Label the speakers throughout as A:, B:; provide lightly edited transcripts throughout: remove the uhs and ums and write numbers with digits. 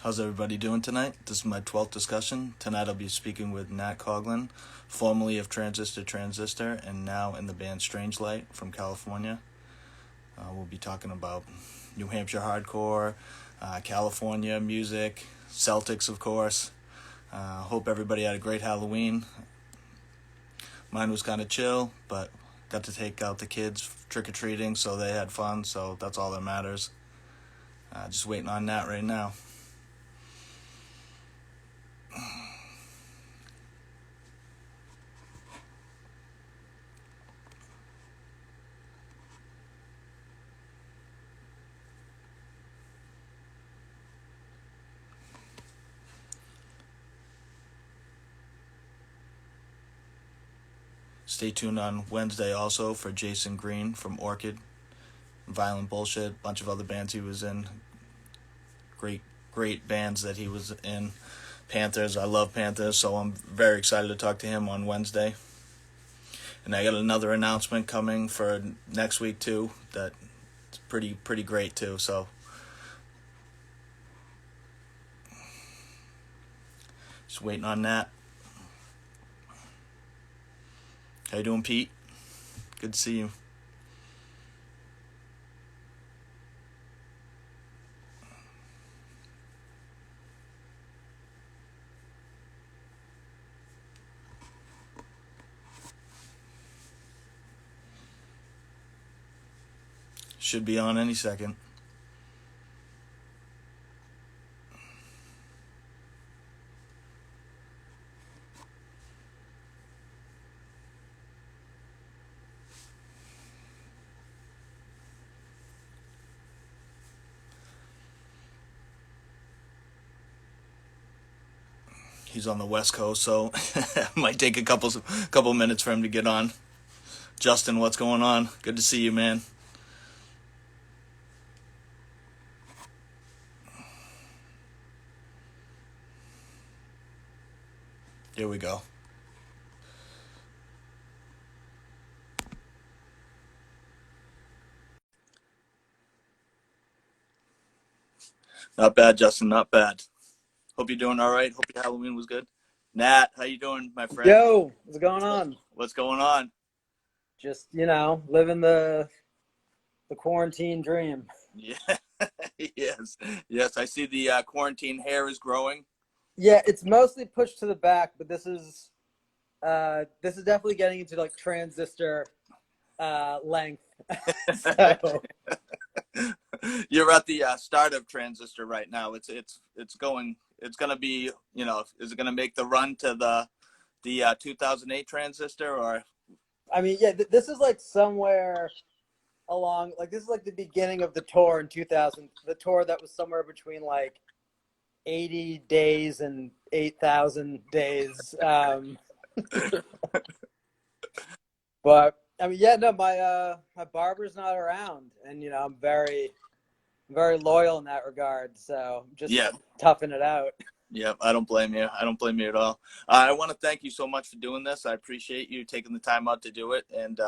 A: How's everybody doing tonight? This is my 12th discussion. Tonight I'll be speaking with Nat Coghlan, formerly of Transistor, and now in the band Strangelight from California. We'll be talking about New Hampshire hardcore, California music, Celtics, of course. Hope everybody had a great Halloween. Mine was kind of chill, but got to take out the kids trick-or-treating, so they had fun, so that's all that matters. Just waiting on Nat right now. Stay tuned on Wednesday also for Jason Green from Orchid, Violent Bullshit, bunch of other bands he was in. Great bands that he was in. Panthers, I love Panthers, so I'm very excited to talk to him on Wednesday. And I got another announcement coming for next week too. That's pretty great too. So just waiting on that. How you doing, Pete? Good to see you. Should be on any second. He's on the West Coast, so it might take a couple minutes for him to get on. Justin, what's going on? Good to see you, man. Here we go. Not bad, Justin. Not bad. Hope you're doing all right. Hope your Halloween was good. Nat, how you doing, my friend?
B: Yo, what's going on?
A: What's going on?
B: Just, living the quarantine dream.
A: Yeah, yes. I see the quarantine hair is growing.
B: Yeah, it's mostly pushed to the back, but this is definitely getting into like transistor length. So
A: You're at the start of Transistor right now. It's going. It's gonna be. Is it gonna make the run to the 2008 Transistor or?
B: I mean, yeah, this is like somewhere along like this is like the beginning of the tour in 2000, the tour that was somewhere between like 80 days and 8,000 days. But I mean, yeah, no, my barber's not around, and I'm very loyal in that regard. So just
A: Yeah.
B: toughing it out.
A: Yeah, I don't blame you. I don't blame you at all. I want to thank you so much for doing this. I appreciate you taking the time out to do it, and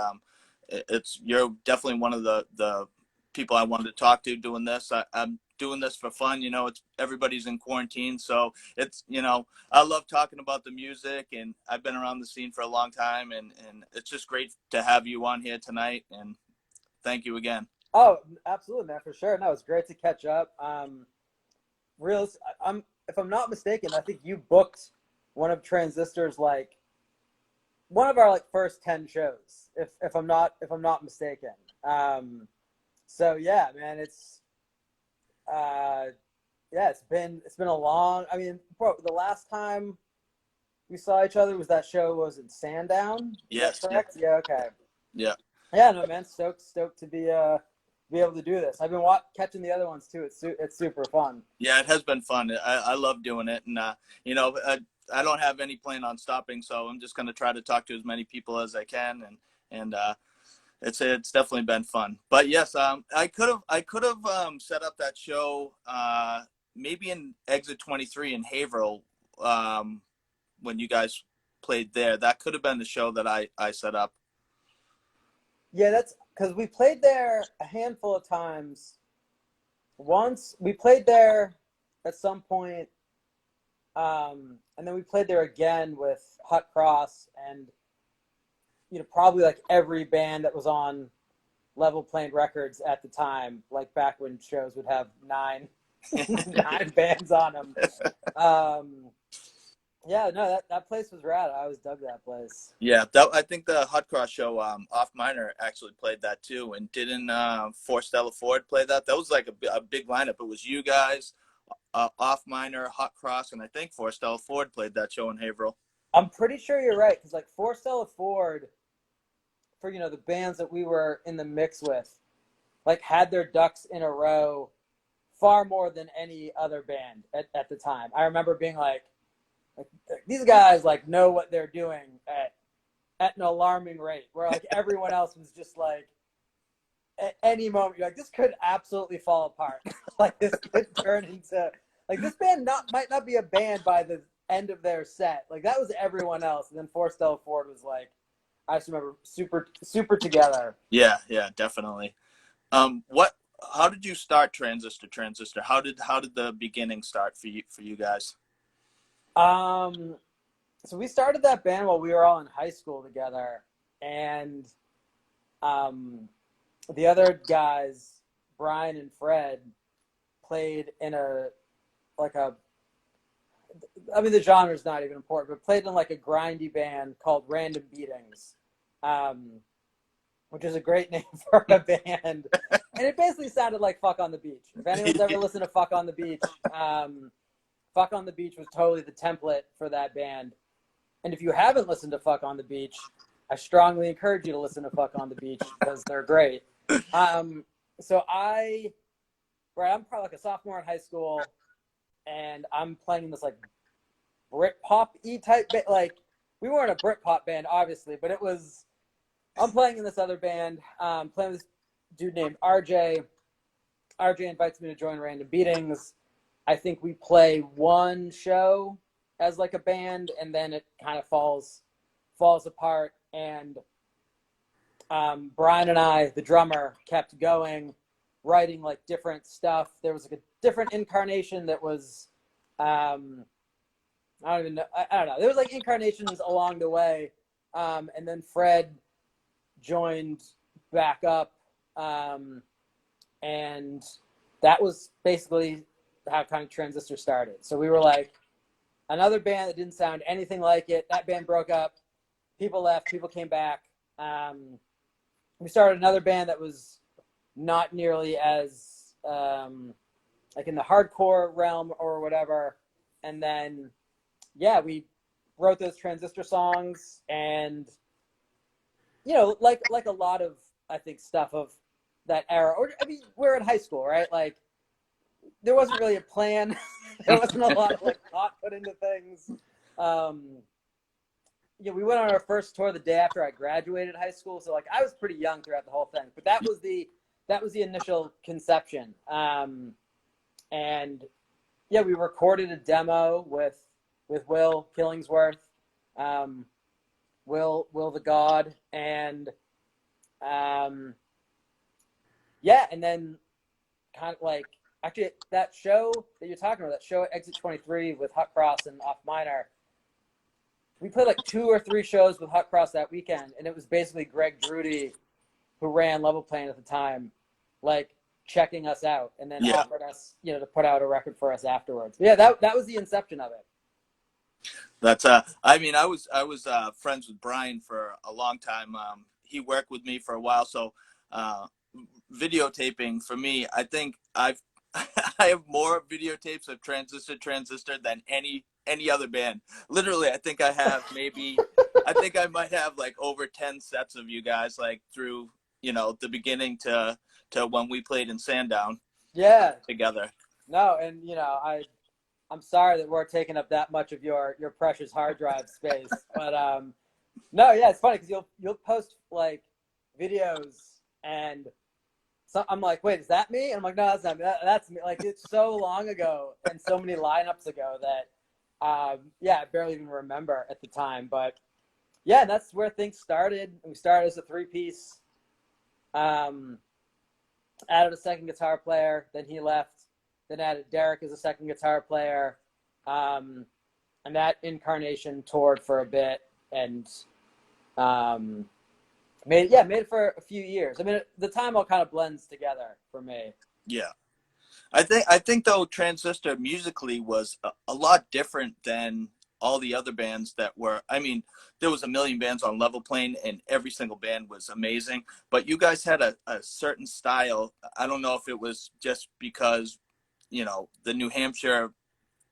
A: you're definitely one of the people I wanted to talk to doing this. I'm doing this for fun. It's everybody's in quarantine, so it's I love talking about the music, and I've been around the scene for a long time, and it's just great to have you on here tonight. And thank you again.
B: Oh, absolutely, man, for sure. No, it's great to catch up. Real, I'm if I'm not mistaken, I think you booked one of Transistor's like one of our like first 10 shows, if I'm not mistaken. So yeah, man, uh, it's been a long. I mean, bro, the last time we saw each other was that show was in Sandown. Is that
A: Yes. Yeah.
B: correct? Yeah. Okay.
A: Yeah.
B: Yeah. No, man. Stoked to be able to do this. I've been catching the other ones too. It's super fun.
A: Yeah, it has been fun. I love doing it, and I don't have any plan on stopping, so I'm just going to try to talk to as many people as I can, and it's definitely been fun. But yes, I could have set up that show maybe in Exit 23 in Haverhill when you guys played there. That could have been the show that I set up.
B: Yeah, that's because we played there a handful of times. Once we played there at some point, and then we played there again with Hut Cross, and probably like every band that was on Level Playing Records at the time, like back when shows would have nine bands on them. Yeah, no, that place was rad. I always dug that place.
A: Yeah, I think the Hot Cross show, Off Minor actually played that too, and didn't Forstella Ford play that? That was like a big lineup. It was you guys, Off Minor, Hot Cross, and I think Forstella Ford played that show in Haverhill.
B: I'm pretty sure you're right, because like Forstella Ford, for the bands that we were in the mix with, like had their ducks in a row far more than any other band at the time. I remember being like these guys like know what they're doing at an alarming rate, where like everyone else was just like at any moment you're like, this could absolutely fall apart. Like this could turn into like this band might not be a band by the end of their set. Like that was everyone else. And then Forstella Ford was like, I just remember super together.
A: Yeah, definitely. How did you start Transistor? How did the beginning start for you guys?
B: So we started that band while we were all in high school together, and the other guys, Brian and Fred, played in the genre's not even important, but played in like a grindy band called Random Beatings, which is a great name for a band. And it basically sounded like Fuck on the Beach. If anyone's ever listened to Fuck on the Beach, Fuck on the Beach was totally the template for that band. And if you haven't listened to Fuck on the Beach, I strongly encourage you to listen to Fuck on the Beach because they're great. So I'm probably like a sophomore in high school, and I'm playing in this like Britpop-y type band. Like we weren't a Britpop band, obviously, but I'm playing in this other band, playing with this dude named RJ. RJ invites me to join Random Beatings. I think we play one show as like a band, and then it kind of falls apart. And Brian and I, the drummer, kept going, writing like different stuff. There was like a different incarnation that was, I don't even know. I don't know. There was like incarnations along the way. And then Fred joined back up. And that was basically how kind of Transistor started. So we were like another band that didn't sound anything like it. That band broke up. People left. People came back. We started another band that was not nearly as like in the hardcore realm or whatever. And then, yeah, we wrote those Transistor songs, and like a lot of I think stuff of that era. Or I mean, we're in high school, right? Like there wasn't really a plan. There wasn't a lot of like thought put into things. We went on our first tour the day after I graduated high school, so like I was pretty young throughout the whole thing. But that was the initial conception. And yeah, we recorded a demo with Will Killingsworth, Will the God, and yeah, and then kind of like actually that show that you're talking about, that show at Exit 23 with Hut Cross and Off Minor, we played like 2 or 3 shows with Hut Cross that weekend, and it was basically Greg Drudy, who ran Level Playing at the time, like checking us out and then offered us, to put out a record for us afterwards. But yeah, that was the inception of it.
A: That's I mean, I was friends with Brian for a long time. He worked with me for a while, so videotaping for me, I think I have more videotapes of Transistor than any other band. Literally, I think I have I think I might have like over 10 sets of you guys, like through the beginning to when we played in Sandown.
B: Yeah.
A: Together.
B: No, and I'm sorry that we're taking up that much of your precious hard drive space, but no, yeah, it's funny because you'll post like videos, and so I'm like, wait, is that me? And I'm like, no, that's not me. That's me. Like it's so long ago and so many lineups ago that yeah, I barely even remember at the time. But yeah, that's where things started. We started as a 3-piece. Added a second guitar player, then he left. then added Derek as a second guitar player. And that incarnation toured for a bit and made it for a few years. I mean, the time all kind of blends together for me.
A: Yeah. I think though Transistor musically was a lot different than all the other bands that were. I mean, there was a million bands on Level Plane, and every single band was amazing. But you guys had a certain style. I don't know if it was just because, the New Hampshire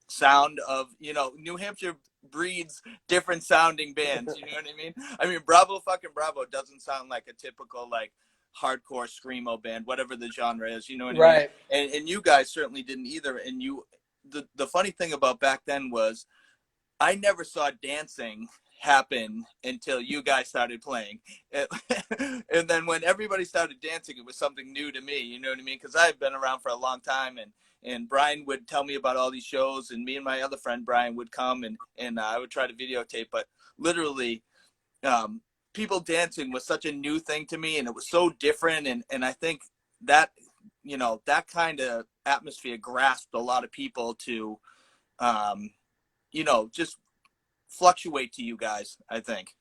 A: sound of, New Hampshire breeds different sounding bands. You know what I mean? I mean, Bravo fucking Bravo doesn't sound like a typical like hardcore screamo band, whatever the genre is. You know what I mean? And you guys certainly didn't either. And the funny thing about back then was I never saw dancing happen until you guys started playing. And then when everybody started dancing, it was something new to me. You know what I mean? Because I've been around for a long time, and Brian would tell me about all these shows, and me and my other friend Brian would come, and I would try to videotape. But literally, people dancing was such a new thing to me, and it was so different. And I think that, that kind of atmosphere grasped a lot of people to, just fluctuate to you guys, I think.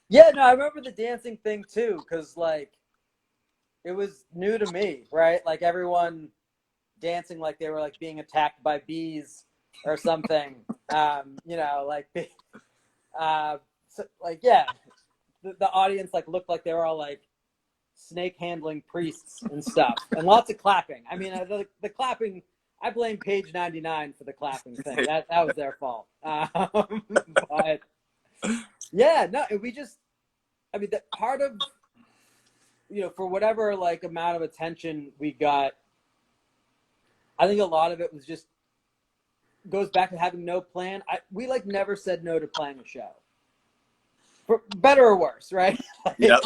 B: Yeah, no, I remember the dancing thing too, because like it was new to me, right? Like everyone dancing like they were like being attacked by bees or something. So, like, yeah, the audience like looked like they were all like snake handling priests and stuff, and lots of clapping. I mean, the clapping. I blame Page 99 for the clapping thing. That was their fault. But yeah, no, that part of, for whatever like amount of attention we got, I think a lot of it was just goes back to having no plan. We like never said no to playing a show, for better or worse, right?
A: Yep.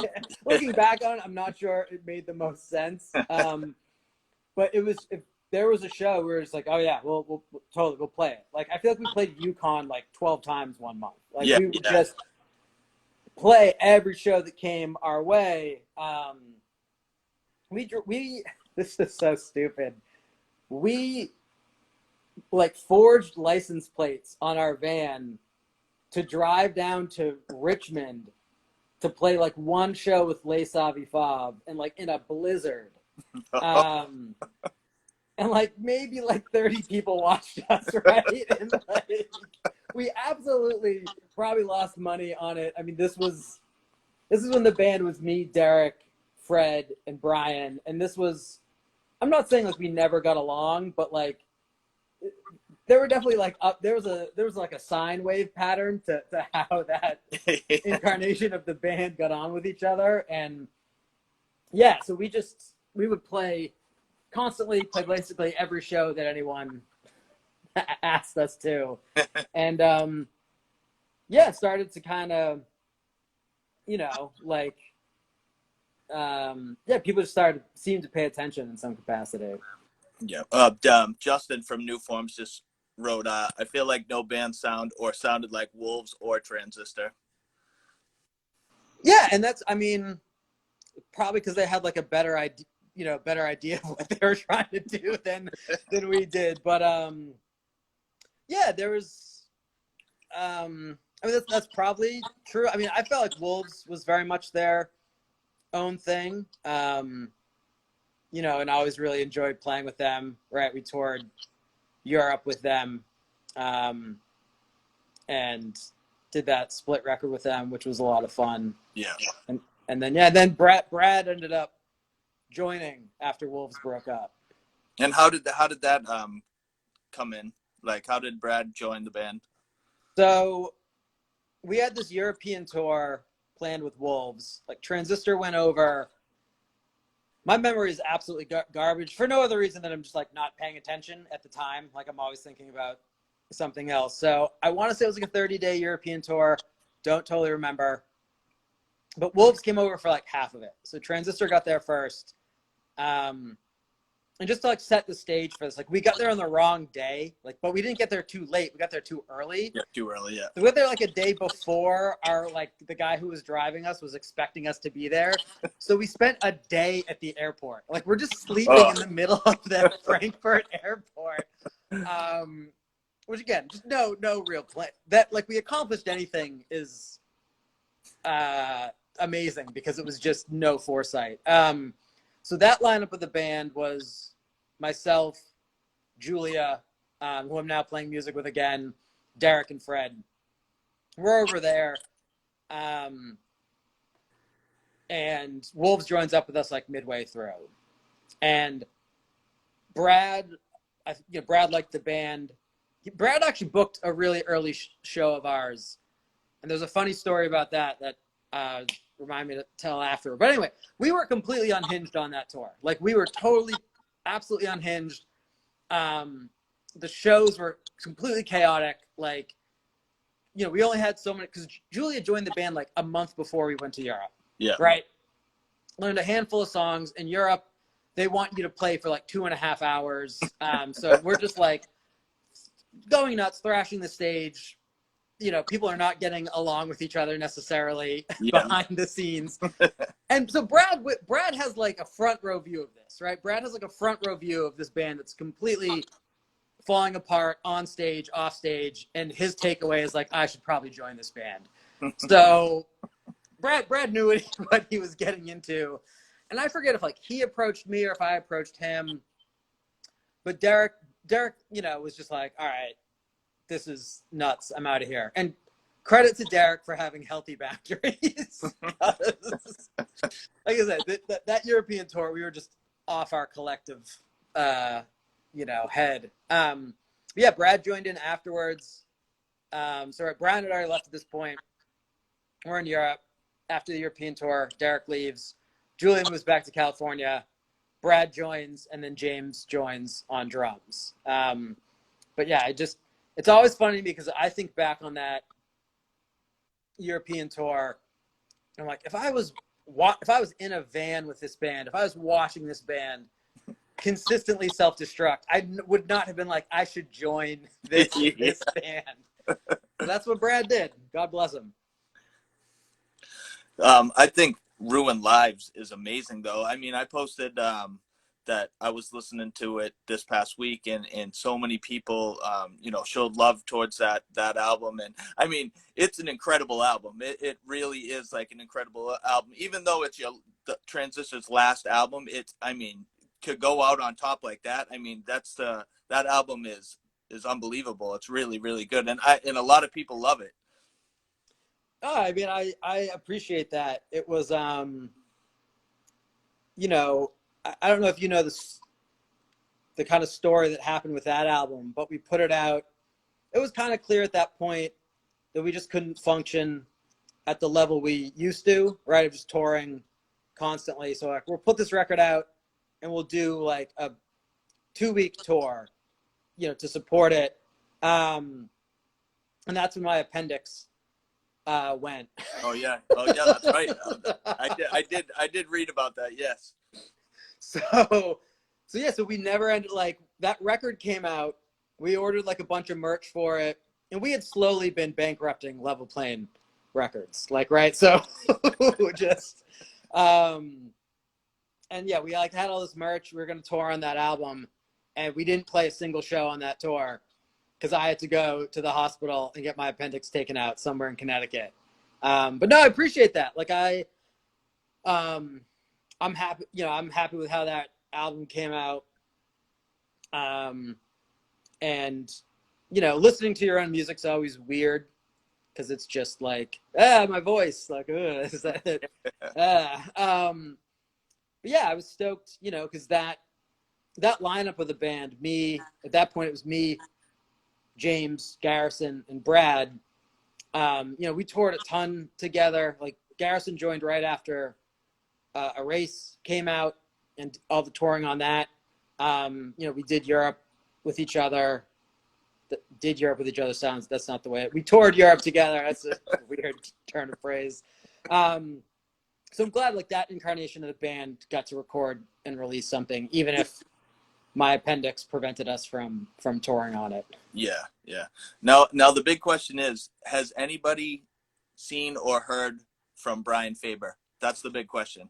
B: Looking back on it, I'm not sure it made the most sense. But it was, if there was a show where it's like, oh yeah, we'll totally, we'll play it. Like, I feel like we played Yukon like 12 times one month. Like we would just play every show that came our way. This is so stupid. We like forged license plates on our van to drive down to Richmond to play like one show with Les Aviv and like in a blizzard. And like maybe like 30 people watched us, right? And like we absolutely probably lost money on it. I mean, this is when the band was me, Derek, Fred, and Brian. And this was, I'm not saying like we never got along, but like there were definitely like there was like a sine wave pattern to how that incarnation of the band got on with each other. And yeah, so we would constantly play basically every show that anyone asked us to. And started to kind of, people just seemed to pay attention in some capacity.
A: Yeah. Justin from New Forms just wrote, I feel like no band sounded like Wolves or Transistor.
B: Yeah, and that's, I mean, probably because they had like a better idea of what they were trying to do than we did. But there was I mean, that's probably true. I mean, I felt like Wolves was very much their own thing. And I always really enjoyed playing with them, right? We toured Europe with them, and did that split record with them, which was a lot of fun.
A: Yeah.
B: And then Brad ended up joining after Wolves broke up.
A: And how did that come in? Like, how did Brad join the band?
B: So we had this European tour planned with Wolves. Like, Transistor went over. My memory is absolutely garbage for no other reason than I'm just like not paying attention at the time. Like, I'm always thinking about something else. So I want to say it was like a 30-day European tour. Don't totally remember. But Wolves came over for like half of it. So Transistor got there first. and just to like set the stage for this, like we got there on the wrong day, like, but we didn't get there too late. We got there too early.
A: Yeah, too early. Yeah.
B: So we got there like a day before our, like, the guy who was driving us was expecting us to be there. So we spent a day at the airport. Like, we're just sleeping in the middle of the Frankfurt airport. Which again, just no real plan. That, like, we accomplished anything is amazing because it was just no foresight. So that lineup of the band was myself, Julia, who I'm now playing music with again, Derek and Fred. We're over there. And Wolves joins up with us like midway through. And Brad liked the band. Brad actually booked a really early show of ours. And there's a funny story about that remind me to tell after. But anyway, we were completely unhinged on that tour. Like, we were totally, absolutely unhinged. The shows were completely chaotic. Like, you know, we only had so many, because Julia joined the band like a month before we went to Europe.
A: Yeah.
B: Right? Learned a handful of songs. In Europe, they want you to play for like 2.5 hours. So we're just like going nuts, thrashing the stage. You know, people are not getting along with each other necessarily behind the scenes. And so Brad has like a front row view of this, right? Brad has like a front row view of this band that's completely falling apart on stage, off stage. And his takeaway is like, I should probably join this band. So Brad knew what he was getting into. And I forget if like he approached me or if I approached him. But Derek, you know, was just like, all right, this is nuts. I'm out of here. And credit to Derek for having healthy boundaries. Like I said, that European tour, we were just off our collective, head. Yeah, Brad joined in afterwards. So Brian had already left at this point. We're in Europe. After the European tour, Derek leaves. Julian moves back to California. Brad joins, and then James joins on drums. But yeah, it's always funny because I think back on that European tour, and I'm like, if I was in a van with this band, if I was watching this band consistently self-destruct, I would not have been like, I should join this band. So that's what Brad did. God bless him.
A: I think Ruin Lives is amazing, though. I mean, I posted that I was listening to it this past week, and so many people, showed love towards that album. And I mean, it's an incredible album. It really is like an incredible album, even though it's the Transistor's last album. To go out on top like that. I mean, that album is unbelievable. It's really, really good, and a lot of people love it.
B: Oh, I mean, I appreciate that. It was, I don't know if you know the kind of story that happened with that album, but we put it out. It was kind of clear at that point that we just couldn't function at the level we used to, right? Of just touring constantly. So like, we'll put this record out and we'll do like a 2-week tour, to support it. And that's when my appendix went.
A: Oh yeah, that's right. I did read about that. Yes.
B: So we never ended, like, that record came out. We ordered like a bunch of merch for it, and we had slowly been bankrupting Level Plane Records, like, right? So just and yeah, we like had all this merch. We were gonna tour on that album, and we didn't play a single show on that tour because I had to go to the hospital and get my appendix taken out somewhere in Connecticut. But no, I appreciate that. Like I'm happy, I'm happy with how that album came out. And, listening to your own music's always weird because it's just like, my voice, like, is that it? But yeah, I was stoked, because that lineup of the band, at that point, it was me, James, Garrison, and Brad. We toured a ton together. Like, Garrison joined right after A Race came out and all the touring on that. We did Europe with each other. Sounds, that's not the way. We toured Europe together. That's a weird turn of phrase. So I'm glad like that incarnation of the band got to record and release something, even if my appendix prevented us from touring on it.
A: Yeah, yeah. Now the big question is, has anybody seen or heard from Brian Faber? That's the big question.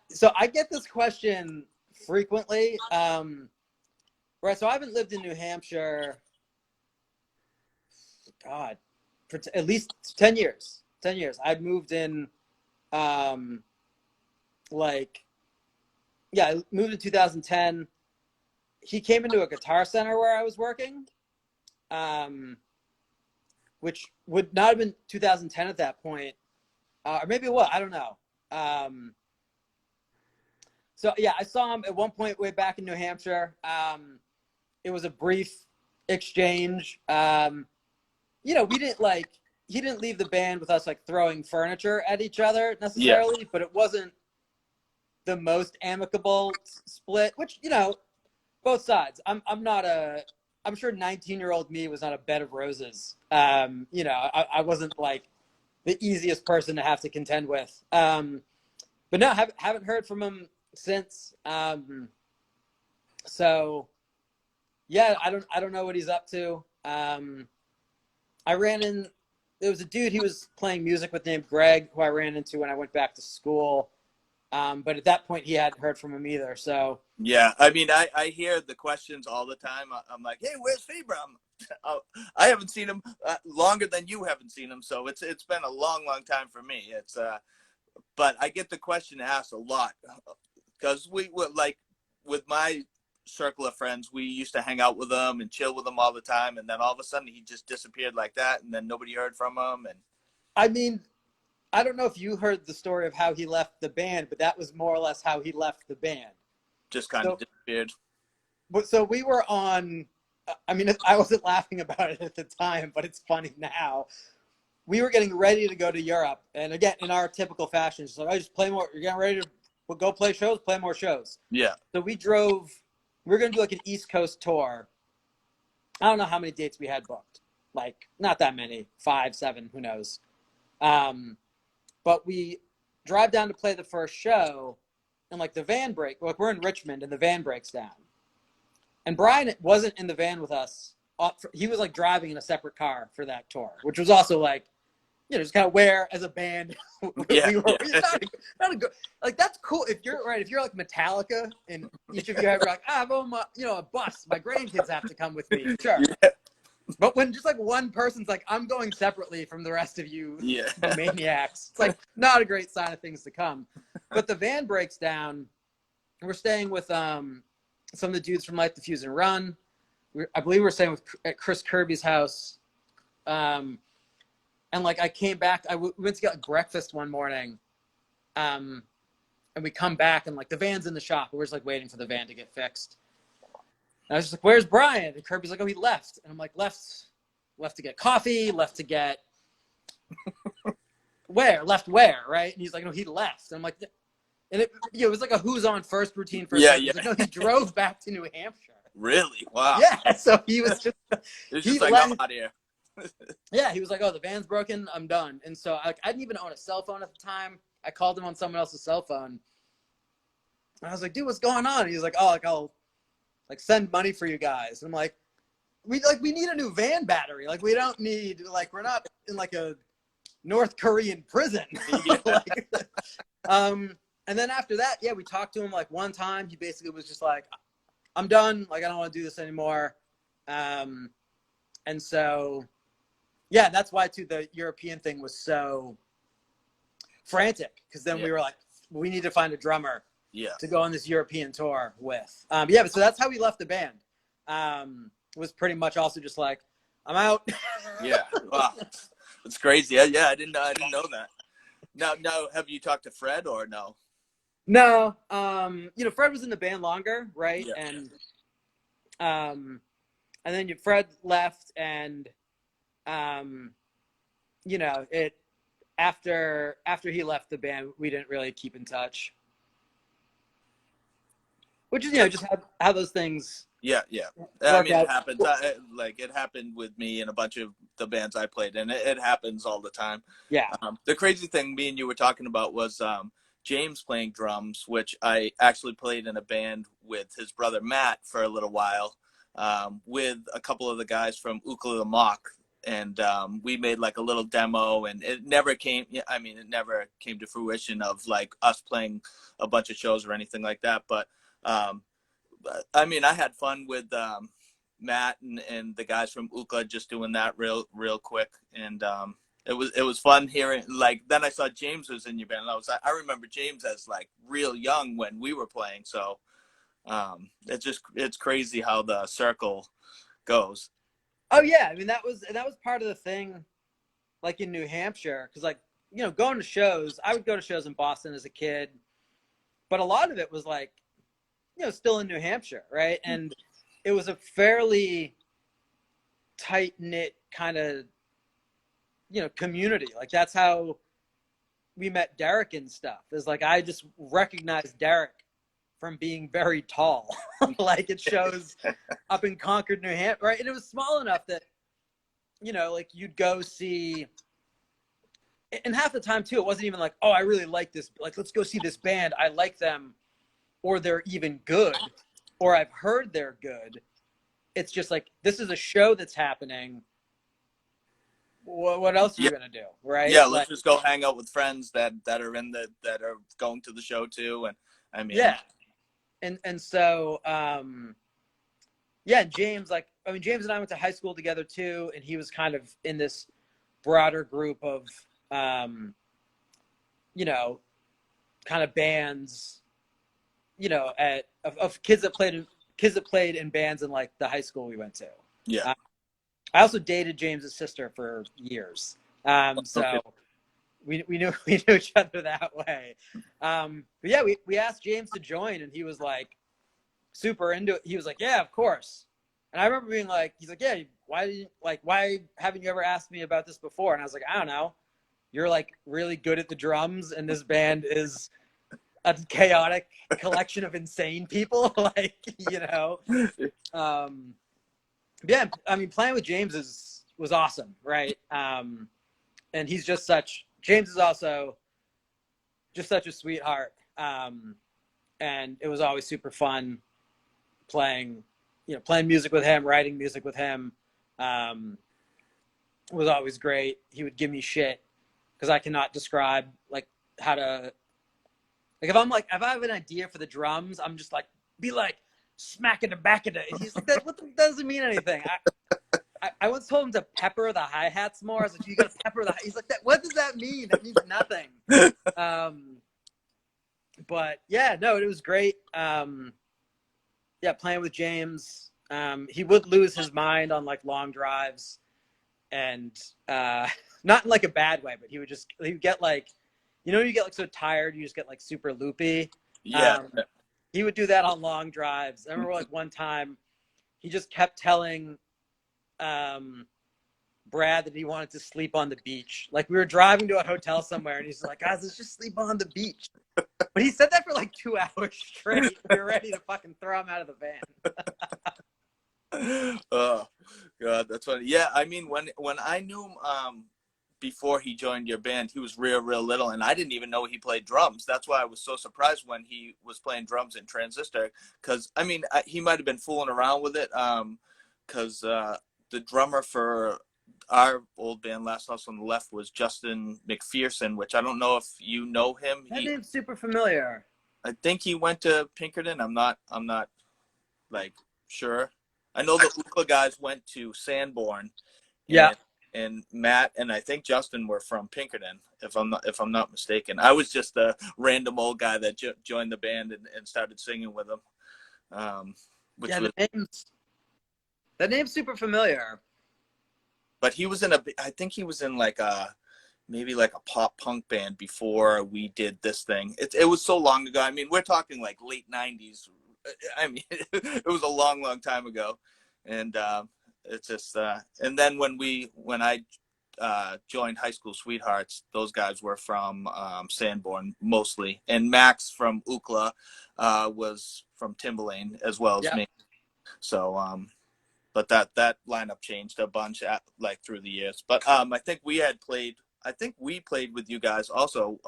B: So I get this question frequently. Right. So I haven't lived in New Hampshire, God, for at least 10 years. 10 years. I'd moved in, like, yeah, I moved in 2010. He came into a guitar center where I was working, which would not have been 2010 at that point. Or maybe it was. I don't know. So, yeah, I saw him at one point way back in New Hampshire. It was a brief exchange. You know, he didn't leave the band with us like throwing furniture at each other necessarily, but it wasn't the most amicable split, which, you know, both sides. I'm sure 19-year-old me was not a bed of roses. You know, I wasn't like the easiest person to have to contend with. But no, haven't heard from him since. So yeah, I don't know what he's up to. There was a dude he was playing music with named Greg, who I ran into when I went back to school. But at that point, he hadn't heard from him either. So
A: yeah, I mean, I hear the questions all the time. I'm like, hey, where's Faber? I haven't seen him longer than you haven't seen him, so it's been a long time for me. But I get the question asked a lot because we were like, with my circle of friends, we used to hang out with him and chill with him all the time, and then all of a sudden he just disappeared like that, and then nobody heard from him. And
B: I mean, I don't know if you heard the story of how he left the band, but that was more or less how he left the band.
A: Just kind of disappeared.
B: But so we were on. I mean, I wasn't laughing about it at the time, but it's funny now. We were getting ready to go to Europe, and again, in our typical fashion, it's like, I just play more. You're getting ready to go play shows, play more shows.
A: Yeah.
B: So we drove. We were going to do like an East Coast tour. I don't know how many dates we had booked. Like, not that many. 5, 7, who knows. But we drive down to play the first show, and like the van like we're in Richmond, and the van breaks down. And Brian wasn't in the van with us. He was like driving in a separate car for that tour, which was also like, you know, just kind of where as a band we were. Yeah. Not a good, like, that's cool if you're like Metallica and each of you are like, I'm on my, you know, a bus. My grandkids have to come with me. Sure. Yeah. But when just like one person's like, I'm going separately from the rest of you,
A: yeah,
B: maniacs, it's like not a great sign of things to come. But the van breaks down. We're staying with some of the dudes from Light the Fuse and Run. I believe we're staying at Chris Kirby's house. And like I came back, we went to get like breakfast one morning, and we come back and like the van's in the shop. We're just like waiting for the van to get fixed. And I was just like, "Where's Brian?" And Kirby's like, "Oh, he left." And I'm like, "Left to get coffee. Left to get where? Left where? Right?" And he's like, "No, he left." And I'm like, and it was like a who's on first routine for a second.
A: Yeah.
B: Like, no, he drove back to New Hampshire.
A: Really? Wow.
B: Yeah. So he was just
A: like, I'm out of here.
B: Yeah, he was like, "Oh, the van's broken. I'm done." And so I didn't even own a cell phone at the time. I called him on someone else's cell phone. And I was like, "Dude, what's going on?" And he's like, "Oh, like I'll like send money for you guys." And I'm like, we need a new van battery. Like we don't need, like, we're not in like a North Korean prison. Like, and then after that, yeah, we talked to him like one time. He basically was just like, "I'm done. Like I don't want to do this anymore." And so. Yeah, that's why too the European thing was so frantic, because then we were like, we need to find a drummer to go on this European tour with. Yeah, but so that's how we left the band. Was pretty much also just like, I'm out.
A: Yeah, wow, it's crazy. Yeah, I didn't know that. Now, have you talked to Fred or no?
B: No, you know, Fred was in the band longer, right?
A: Yeah.
B: And then Fred left, and you know, after he left the band, we didn't really keep in touch, which is, you know, just how those things.
A: Yeah. I mean, it happens. Like it happened with me and a bunch of the bands I played in. It happens all the time.
B: Yeah.
A: The crazy thing me and you were talking about was James playing drums, which I actually played in a band with his brother Matt for a little while, with a couple of the guys from Ukla the Mock. And we made like a little demo, and it never came, I mean, it never came to fruition of like us playing a bunch of shows or anything like that. But I mean, I had fun with Matt and the guys from Ukla just doing that real quick. And it was fun hearing, like, then I saw James was in your band, and I remember James as like real young when we were playing. So it's crazy how the circle goes.
B: Oh yeah, I mean that was part of the thing, like in New Hampshire, because like going to shows, I would go to shows in Boston as a kid, but a lot of it was like still in New Hampshire, right? And it was a fairly tight knit kind of community. Like that's how we met Derek and stuff. Is like I just recognized Derek from being very tall. Like it shows up in Concord, New Hampshire, right? And it was small enough that, like you'd go see, and half the time too, it wasn't even like, oh, I really like this. Like, let's go see this band. I like them, or they're even good, or I've heard they're good. It's just like, this is a show that's happening. What else are you going to do? Right.
A: Yeah. Let's just go hang out with friends that are that are going to the show too. And I mean,
B: yeah. And so, yeah, James, James and I went to high school together too. And he was kind of in this broader group of, kind of bands, of kids that played in bands in like the high school we went to.
A: Yeah.
B: I also dated James's sister for years. So okay. we knew each other that way. But yeah, we asked James to join, and he was like super into it. He was like, yeah, of course. And I remember being like, he's like, yeah, why haven't you ever asked me about this before? And I was like, I don't know. You're like really good at the drums, and this band is a chaotic collection of insane people. Like, yeah, I mean, playing with James was awesome, right? And James is also just such a sweetheart. And it was always super fun playing music with him, writing music with him. It was always great. He would give me shit because I cannot describe like how to, like, if I have an idea for the drums, I'm just like, be like, smack it and back it. And he's like, that doesn't mean anything. I once told him to pepper the hi-hats more. I was like, you gotta pepper the. He's like, what does that mean? That means nothing. But yeah, no, it was great. Yeah, playing with James. He would lose his mind on like long drives, and not in like a bad way, but he would get like, you get like so tired, you just get like super loopy.
A: Yeah.
B: He would do that on long drives. I remember like one time he just kept telling Brad that he wanted to sleep on the beach. Like we were driving to a hotel somewhere, and he's like, guys, let's just sleep on the beach. But he said that for like 2 hours straight. We were ready to fucking throw him out of the van.
A: Oh God, that's funny. Yeah, I mean, when I knew him before he joined your band, he was real little, and I didn't even know he played drums. That's why I was so surprised when he was playing drums in Transistor, because I mean, he might have been fooling around with it, because the drummer for our old band, Last House on the Left, was Justin McPherson, which I don't know if you know him.
B: That name's super familiar.
A: I think he went to Pinkerton. I'm not like sure. I know the Ukla guys went to Sanborn.
B: Yeah.
A: And Matt and I think Justin were from Pinkerton, if I'm not mistaken. I was just a random old guy that joined the band and started singing with them.
B: That name's super familiar.
A: But he was I think he was in like maybe like a pop punk band before we did this thing. It was so long ago. I mean, we're talking like late 90s. I mean, it was a long time ago, and it's just and then when I joined High School Sweethearts, those guys were from Sanborn mostly, and Max from Ukla was from Timberlane as well as me. So but that lineup changed a bunch like through the years. But I think we had played I think we played with you guys also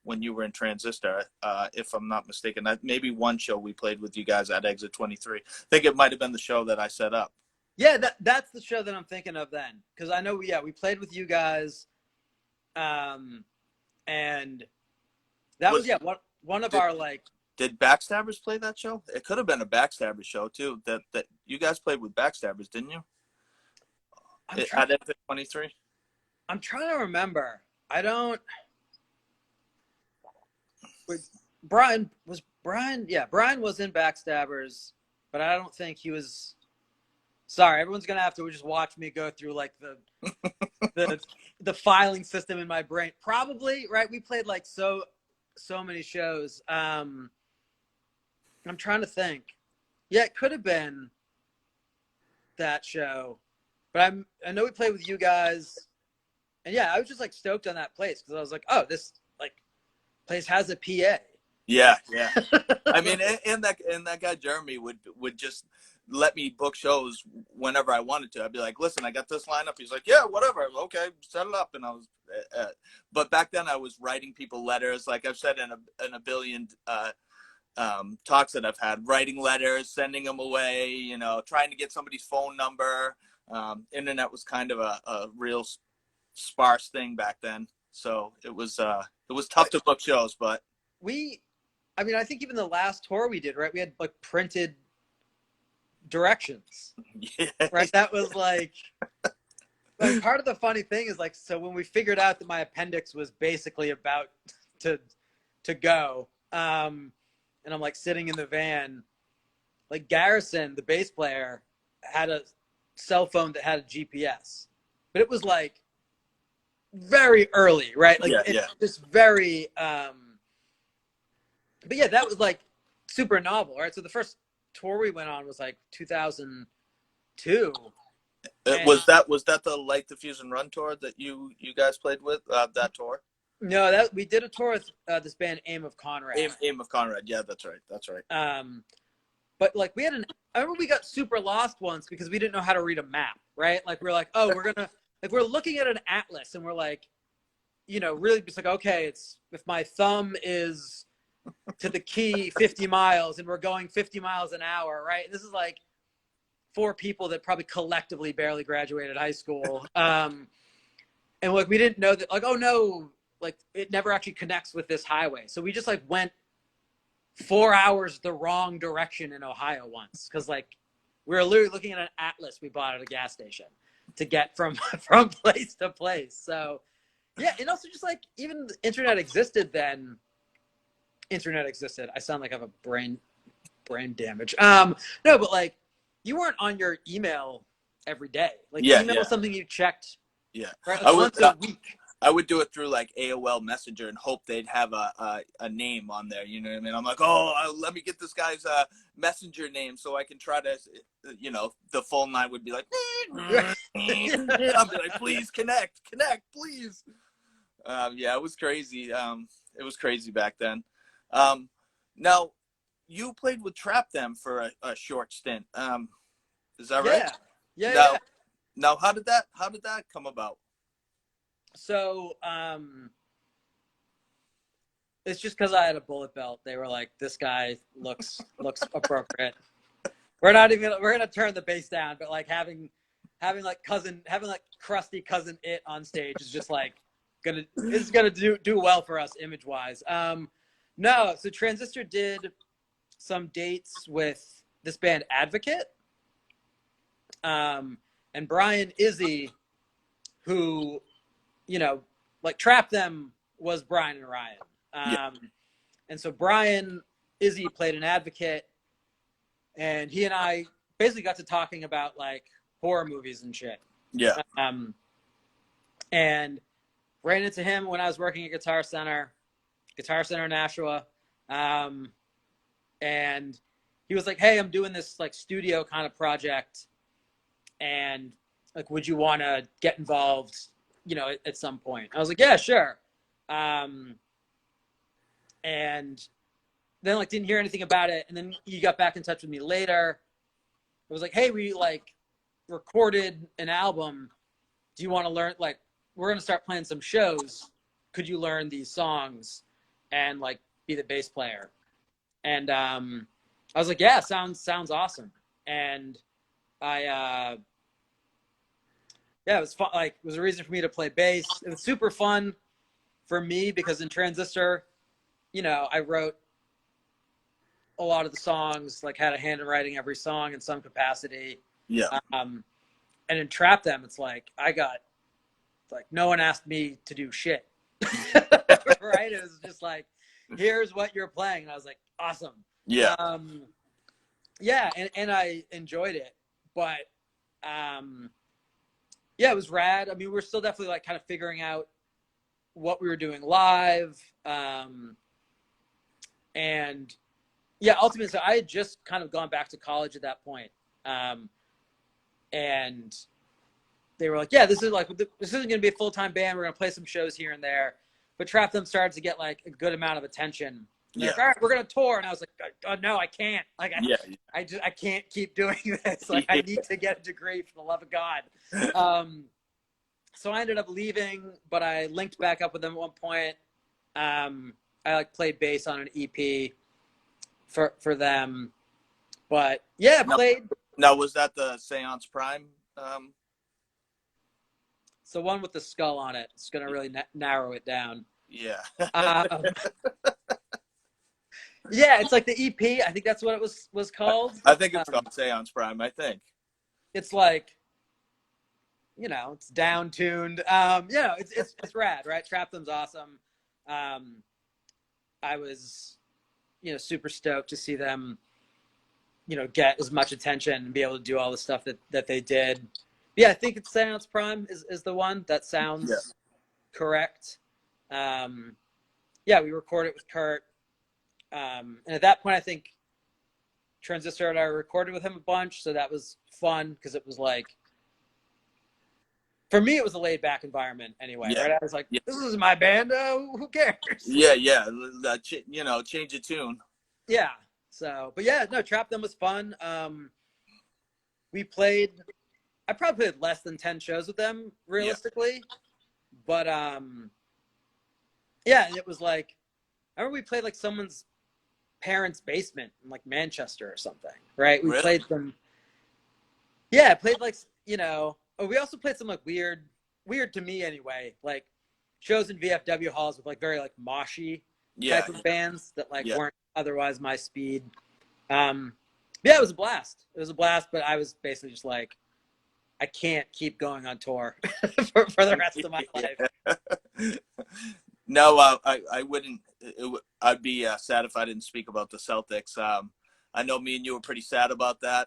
A: when you were in Transistor, if I'm not mistaken. Maybe one show we played with you guys at Exit 23. I think it might have been the show that I set up.
B: Yeah, that's the show that I'm thinking of then, because I know we played with you guys, and that was one of our like.
A: Did Backstabbers play that show? It could have been a Backstabbers show too. That you guys played with Backstabbers, didn't you? At Exit 23.
B: I'm trying to remember. I don't. Brian was Brian. Yeah, Brian was in Backstabbers, but I don't think he was. Sorry, everyone's gonna have to just watch me go through like the filing system in my brain. Probably right. We played like so many shows. I'm trying to think. Yeah, it could have been that show, but I know we played with you guys, and yeah, I was just like stoked on that place because I was like, oh, this like place has a PA.
A: Yeah. I mean, and that guy Jeremy would just let me book shows whenever I wanted to. I'd be like, listen, I got this lineup. He's like, yeah, whatever. Okay, set it up. And I was, but back then I was writing people letters, like I've said in a billion talks that I've had, writing letters, sending them away, trying to get somebody's phone number. Internet was kind of a real sparse thing back then. So it was tough to book shows, but
B: I think even the last tour we did, right? We had like printed directions.
A: Yeah.
B: Right. That was like part of the funny thing is like, so when we figured out that my appendix was basically about to go, and I'm like sitting in the van, like Garrison, the bass player, had a cell phone that had a GPS, but it was like very early, right? Like it's very, but yeah, that was like super novel, right? So the first tour we went on was like 2002.
A: Was that the Light the Fuse and Run tour that you guys played with, that tour?
B: No, we did a tour with this band Aim of Conrad.
A: Aim of Conrad, yeah, that's right.
B: But like I remember we got super lost once because we didn't know how to read a map, right? Like we're like, oh, we're looking at an atlas and we're like, really just like, okay, it's if my thumb is to the key 50 miles and we're going 50 miles an hour, right? This is like 4 people that probably collectively barely graduated high school. And like, we didn't know that, like, oh no, like it never actually connects with this highway. So we just like went 4 hours the wrong direction in Ohio once. Cause like we were literally looking at an atlas we bought at a gas station to get from place to place. So yeah. And also just like, even the internet existed then. I sound like I have a brain damage. No, but like you weren't on your email every day. Like email was something you checked.
A: Yeah.
B: Right, like once a week.
A: I would do it through like AOL Messenger and hope they'd have a name on there. You know what I mean? I'm like, let me get this guy's Messenger name so I can try to, the phone line would be like, I'll be like, please connect, please. Yeah, it was crazy. It was crazy back then. Now, you played with Trap Them for a short stint. Is that right?
B: Yeah.
A: Now, how did that come about?
B: So, it's just because I had a bullet belt. They were like, "This guy looks appropriate." We're gonna turn the bass down, but like having like crusty cousin It on stage is just like gonna do well for us image wise. No, so Transistor did some dates with this band Advocate, and Brian Izzy, who, like Trap Them was Brian and Ryan. And so Brian Izzy played an Advocate, and he and I basically got to talking about like horror movies and shit.
A: Yeah.
B: And ran into him when I was working at Guitar Center Nashua. And he was like, hey, I'm doing this like studio kind of project, and like, would you want to get involved, at some point? I was like, yeah, sure. And then like didn't hear anything about it. And then he got back in touch with me later. It was like, hey, we like recorded an album. Do you want to learn, like, we're going to start playing some shows. Could you learn these songs and like be the bass player? And I was like, yeah, sounds awesome. And I yeah, it was fun. Like, it was a reason for me to play bass. It was super fun for me because in Transistor, I wrote a lot of the songs, like had a hand in writing every song in some capacity.
A: Yeah.
B: And in Trap Them, it's like no one asked me to do shit. Right? It was just like, here's what you're playing. And I was like, awesome.
A: Yeah.
B: Yeah, and I enjoyed it. But yeah, it was rad. I mean, we're still definitely like kind of figuring out what we were doing live. And yeah, ultimately, so I had just kind of gone back to college at that point. And they were like, yeah, this isn't going to be a full-time band. We're going to play some shows here and there. But Trap Them started to get like a good amount of attention. Yeah. Like, all right, we're going to tour. And I was like, oh, no, I can't. Like, I can't keep doing this. Like, I need to get a degree for the love of God. So I ended up leaving, but I linked back up with them at one point. I like played bass on an EP for them. But yeah, played.
A: Now, was that the Seance Prime?
B: So one with the skull on it. It's going to really narrow it down.
A: Yeah.
B: Yeah, it's like the EP. I think that's what it was called.
A: I think it's called Seance Prime, I think.
B: It's like, it's down-tuned. It's rad, right? Trap Them's awesome. I was, super stoked to see them, get as much attention and be able to do all the stuff that they did. Yeah, I think it's Seance Prime is the one. That sounds correct. Yeah, we recorded it with Kurt. And at that point, I think Transistor and I recorded with him a bunch. So that was fun because it was like, for me, it was a laid back environment anyway, right? I was like, this is my band. Who cares?
A: Yeah. Change the tune.
B: Yeah. So, but yeah, no, Trap Them was fun. I probably played less than 10 shows with them realistically. But yeah, and it was like, I remember we played like someone's parents' basement in like Manchester or something, right? We played some, I played like, we also played some like weird to me anyway, like shows in VFW halls with like very like moshy type of bands that like weren't otherwise my speed. Yeah, it was a blast. But I was basically just like, I can't keep going on tour for the rest of my life.
A: No, I wouldn't. I'd be sad if I didn't speak about the Celtics. I know me and you were pretty sad about that.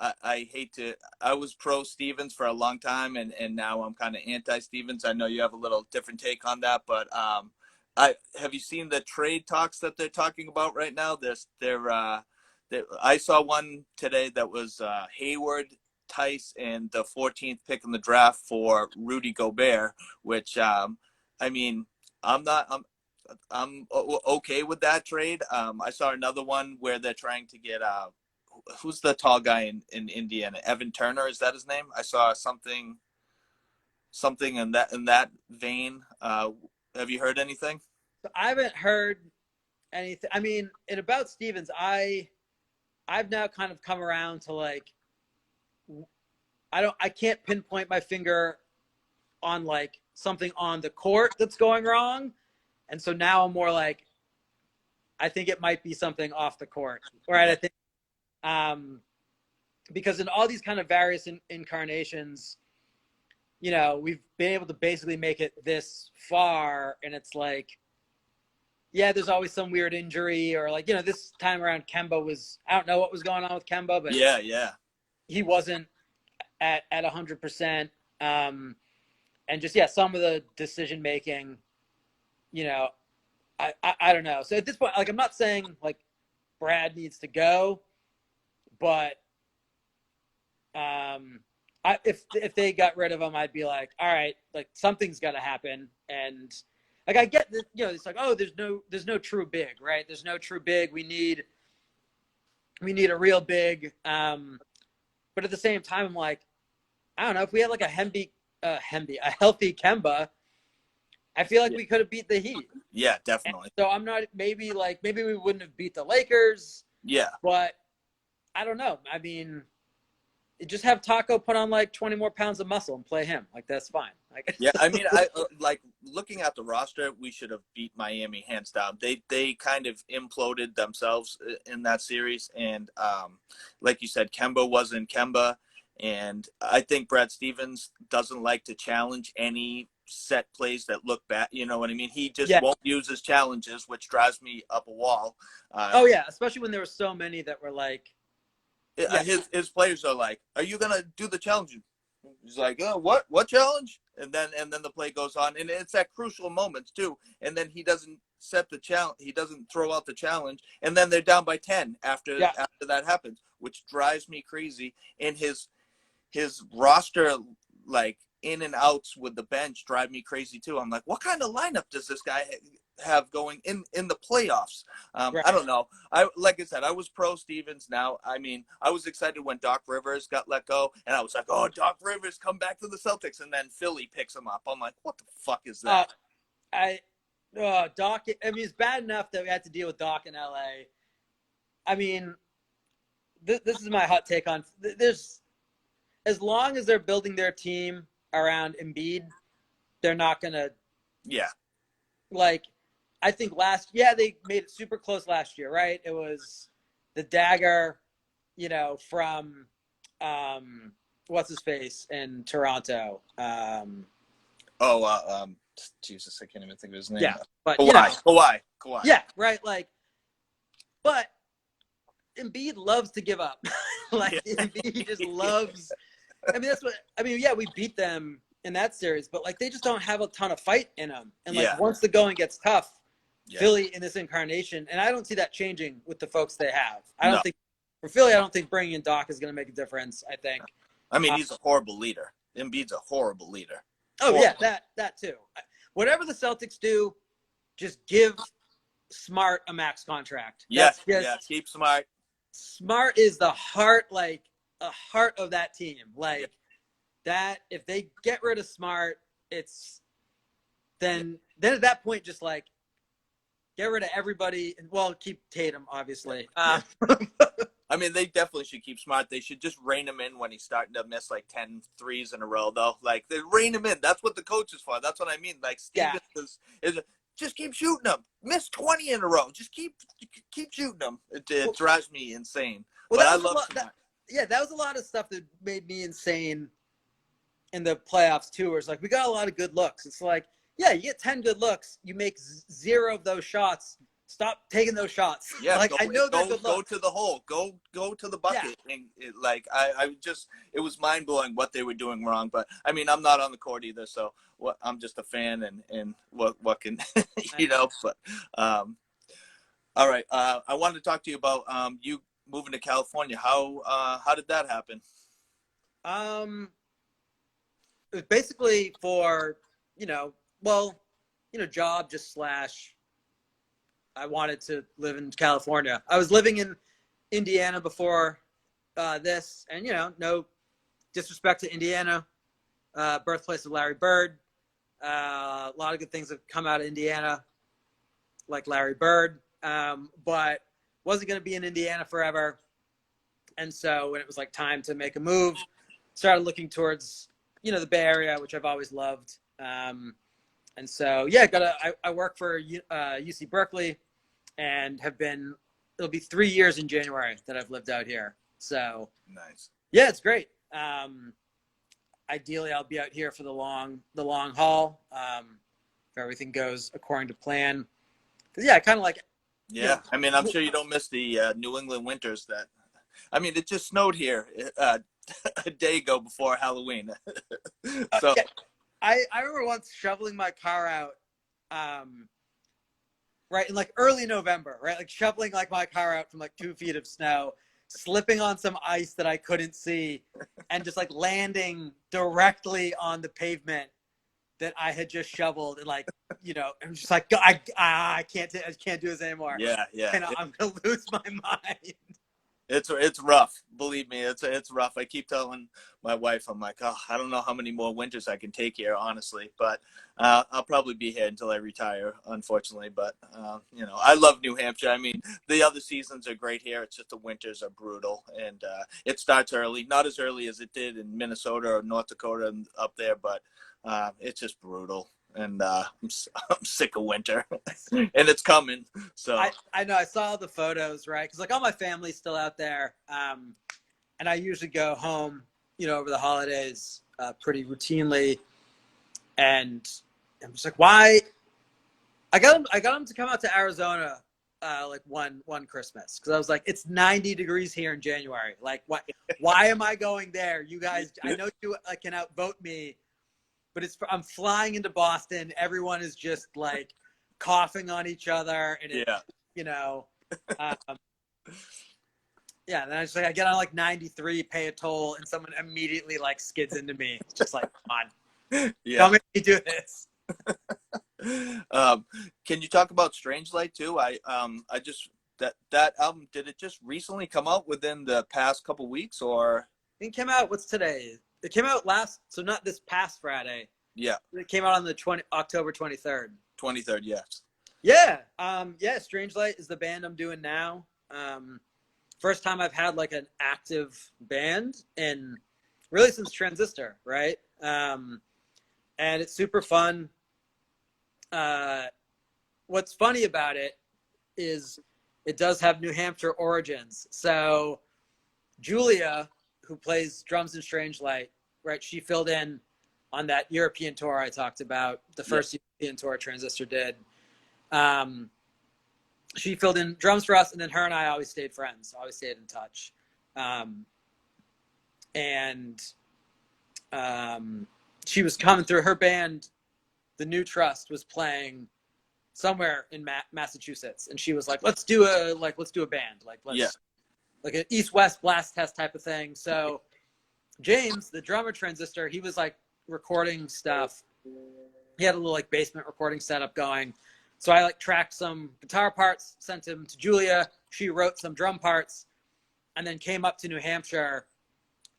A: I hate to. I was pro Stevens for a long time, and now I'm kind of anti Stevens. I know you have a little different take on that, but have you seen the trade talks that they're talking about right now? I saw one today that was Hayward, Tice, and the 14th pick in the draft for Rudy Gobert, which I mean, I'm okay with that trade. I saw another one where they're trying to get who's the tall guy in Indiana? Evan Turner, is that his name? I saw something in that vein. Have you heard anything?
B: I haven't heard anything. I mean, about Stevens, I've now kind of come around to like, I can't pinpoint my finger on like something on the court that's going wrong. And so now I'm more like, I think it might be something off the court. Right. I think, because in all these kind of various incarnations, we've been able to basically make it this far, and it's like, yeah, there's always some weird injury, or like, this time around Kemba was, I don't know what was going on with Kemba, but he wasn't at 100%. And just, some of the decision making, I don't know. So at this point, like, I'm not saying like Brad needs to go, but if they got rid of him, I'd be like, all right, like something's got to happen. And like, I get that, it's like, oh, there's no true big, right? There's no true big. We need a real big. But at the same time, I'm like, I don't know, if we had like a a healthy Kemba, I feel like we could have beat the Heat.
A: Yeah,
B: And
A: definitely.
B: so I'm not maybe we wouldn't have beat the Lakers,
A: Yeah.
B: but I don't know. I mean, just have Taco put on like 20 more pounds of muscle and play him. Like that's fine. Like
A: Yeah, I mean, I like looking at the roster. We should have beat Miami hands down. They kind of imploded themselves in that series, and like you said, Kemba wasn't Kemba, and I think Brad Stevens doesn't like to challenge any set plays that look bad. You know what I mean? He just
B: yeah.
A: won't use his challenges, which drives me up a wall.
B: Oh yeah, especially when there were so many that were like, yeah,
A: his players are like, "Are you gonna do the challenge?" He's like, "Oh, what challenge?" And then the play goes on, and it's at crucial moments too. And then he doesn't set the challenge. He doesn't throw out the challenge, and then they're down by 10 after
B: yeah,
A: that happens, which drives me crazy. And his roster, like in and outs with the bench, drive me crazy too. I'm like, what kind of lineup does this guy have going in the playoffs?
B: right.
A: I don't know. Like I said, I was pro Stevens. Now, I mean, I was excited when Doc Rivers got let go, and I was like, oh, Doc Rivers come back to the Celtics, and then Philly picks him up. I'm like, what the fuck is that?
B: I Doc. I mean, it's bad enough that we had to deal with Doc in LA. I mean, this is my hot take on. There's as long as they're building their team around Embiid, they're not gonna
A: Yeah.
B: like. I think they made it super close last year, right? It was the dagger, from what's his face in Toronto.
A: Jesus, I can't even think of his name.
B: Yeah, but
A: Kawhi.
B: yeah, right. Like, but Embiid loves to give up. Like Embiid just loves. I mean, that's what I mean. Yeah, we beat them in that series, but like they just don't have a ton of fight in them. And like once the going gets tough, Philly in this incarnation, and I don't see that changing with the folks they have. I don't think for Philly, I don't think bringing in Doc is going to make a difference. I think.
A: I mean, he's a horrible leader. Embiid's a horrible leader.
B: Oh yeah, that too. Whatever the Celtics do, just give Smart a max contract.
A: Yes, keep Smart.
B: Smart is the heart, like a heart of that team. Like that, if they get rid of Smart, it's then at that point, just like get rid of everybody. Well, keep Tatum, obviously.
A: I mean, they definitely should keep Smart. They should just rein him in when he's starting to miss like 10 threes in a row, though. Like, they rein him in. That's what the coach is for. That's what I mean. Like, Stevens is just keep shooting them. Miss 20 in a row. Just keep shooting them. It drives me insane.
B: Well,
A: but I love Smart.
B: That was a lot of stuff that made me insane in the playoffs, too, where it's like, we got a lot of good looks. It's like, yeah, you get 10 good looks. You make 0 of those shots. Stop taking those shots.
A: Yeah,
B: like I know they're good looks.
A: Go to the hole. Go to the bucket. Yeah. And it was mind blowing what they were doing wrong. But I mean, I'm not on the court either, so I'm just a fan, and what can But all right. I wanted to talk to you about you moving to California. How did that happen?
B: It was basically for job just / I wanted to live in California. I was living in Indiana before this, and no disrespect to Indiana, birthplace of Larry Bird. A lot of good things have come out of Indiana, like Larry Bird, but wasn't going to be in Indiana forever. And so when it was like time to make a move, started looking towards the Bay Area, which I've always loved. And so, I work for UC Berkeley and it'll be 3 years in January that I've lived out here. So
A: nice.
B: Yeah, it's great. Ideally I'll be out here for the long haul. If everything goes according to plan. Yeah, I kind of like it.
A: Yeah. I mean, I'm sure you don't miss the New England winters it just snowed here a day ago before Halloween. So
B: I remember once shoveling my car out, right in like early November, right? Like shoveling like my car out from like 2 feet of snow, slipping on some ice that I couldn't see, and just like landing directly on the pavement that I had just shoveled, and like I'm just like I can't do this anymore.
A: Yeah.
B: And I'm gonna lose my mind.
A: It's rough. Believe me, it's rough. I keep telling my wife, I'm like, oh, I don't know how many more winters I can take here, honestly. But I'll probably be here until I retire, unfortunately. But I love New Hampshire. I mean, the other seasons are great here. It's just the winters are brutal, and it starts early. Not as early as it did in Minnesota or North Dakota and up there, but it's just brutal. And I'm sick of winter, and it's coming. So
B: I know I saw the photos, right? Because like all my family's still out there, and I usually go home, over the holidays pretty routinely, and I'm just like, why? I got them to come out to Arizona like one Christmas because I was like, it's 90 degrees here in January. Like, what? Why am I going there? You guys, I know you can outvote me, but I'm flying into Boston. Everyone is just like coughing on each other, and
A: yeah.
B: um, yeah. And then I get on like 93, pay a toll, and someone immediately like skids into me. It's just like, come on,
A: Yeah.
B: don't make me do this.
A: Can you talk about Strangelight too? I just that album, did it just recently come out within the past couple weeks, or?
B: It came out. What's today? It came out so not this past Friday.
A: Yeah,
B: It came out on the October 23rd.
A: 23rd. Yes.
B: Yeah. Yeah. Strangelight is the band I'm doing now. First time I've had like an active band in really since Transistor, right? And it's super fun. What's funny about it is it does have New Hampshire origins. So Julia, who plays drums in Strangelight, right? She filled in on that European tour I talked about, the first European tour Transistor did. She filled in drums for us, and then her and I always stayed friends, always stayed in touch. She was coming through her band. The New Trust was playing somewhere in Massachusetts, and she was like, let's do a band, like an East-West blast test type of thing. So James, the drummer Transistor, he was like recording stuff. He had a little like basement recording setup going. So I like tracked some guitar parts, sent him to Julia. She wrote some drum parts, and then came up to New Hampshire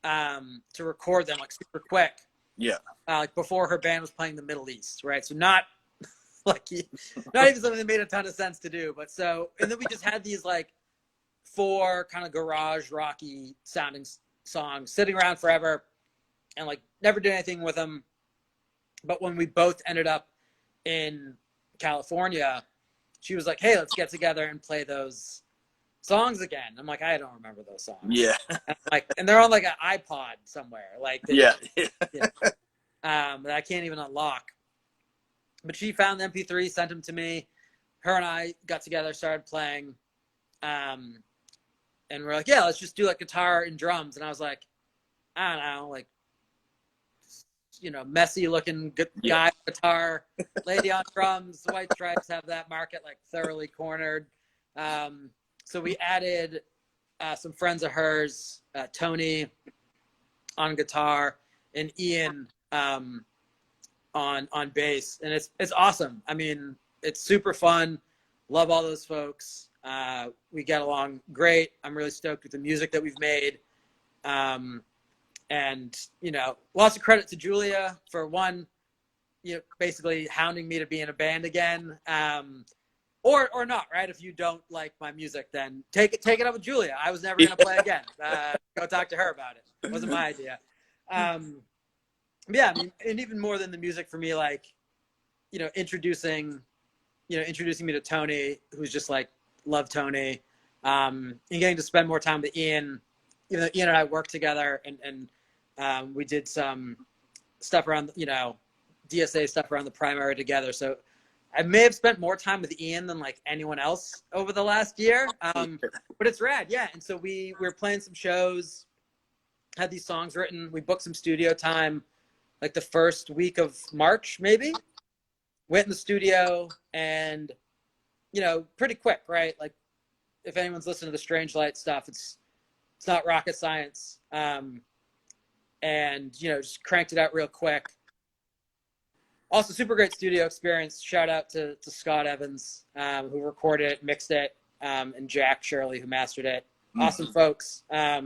B: to record them like super quick.
A: Yeah.
B: Like before her band was playing the Middle East, right? So not even something that made a ton of sense to do. But and then we just had these like 4 kind of garage rocky sounding songs sitting around forever, and like never did anything with them. But when we both ended up in California, she was like, hey, let's get together and play those songs again. I'm like, I don't remember those songs.
A: Yeah.
B: And they're on like an iPod somewhere. Like,
A: that
B: I can't even unlock. But she found the MP3, sent them to me. Her and I got together, started playing. And we're like, yeah, let's just do like guitar and drums. And I was like, I don't know, like, messy looking guy guitar, lady on drums. The White Stripes have that market like thoroughly cornered. So we added some friends of hers, Tony on guitar and Ian on bass, and it's awesome. I mean, it's super fun. Love all those folks. We get along great. I'm really stoked with the music that we've made. And, lots of credit to Julia for basically hounding me to be in a band again. Or not, right? If you don't like my music, then take it up with Julia. I was never going to play again. Go talk to her about it. It wasn't my idea. Yeah, I mean, and even more than the music for me, like, introducing me to Tony, who's just like, love Tony, and getting to spend more time with Ian. Ian and I worked together, and we did some stuff around, DSA stuff around the primary together. So I may have spent more time with Ian than like anyone else over the last year. But it's rad. Yeah. And so we were playing some shows, had these songs written. We booked some studio time, like the first week of March, maybe. Went in the studio and, pretty quick, right? Like if anyone's listening to the Strangelight stuff, it's not rocket science. And, just cranked it out real quick. Also, super great studio experience. Shout out to Scott Evans, who recorded it, mixed it, and Jack Shirley, who mastered it. awesome folks. But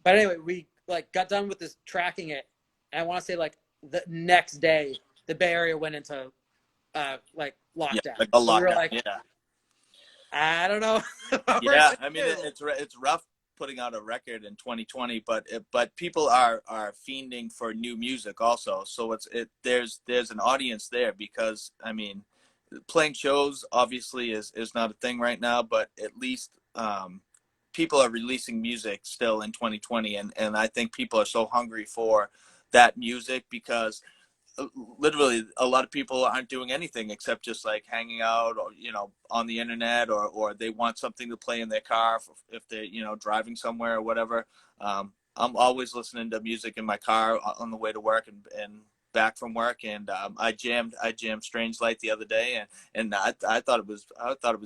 B: anyway, we like got done with this tracking it, and I want to say like the next day, the Bay Area went into like
A: Yeah,
B: lockdown.
A: like a
B: So we were
A: lockdown.
B: like,
A: Yeah.
B: I don't know what we're
A: Yeah,
B: gonna
A: I mean
B: do.
A: it's rough putting out a record in 2020, but people are fiending for new music also. So there's an audience there because I mean, playing shows obviously is not a thing right now, but at least people are releasing music still in 2020, and I think people are so hungry for that music because literally a lot of people aren't doing anything except just like hanging out or on the internet, or they want something to play in their car if they're driving somewhere or whatever. I'm always listening to music in my car on the way to work and back from work, and I jammed Strangelight the other day, and I thought it was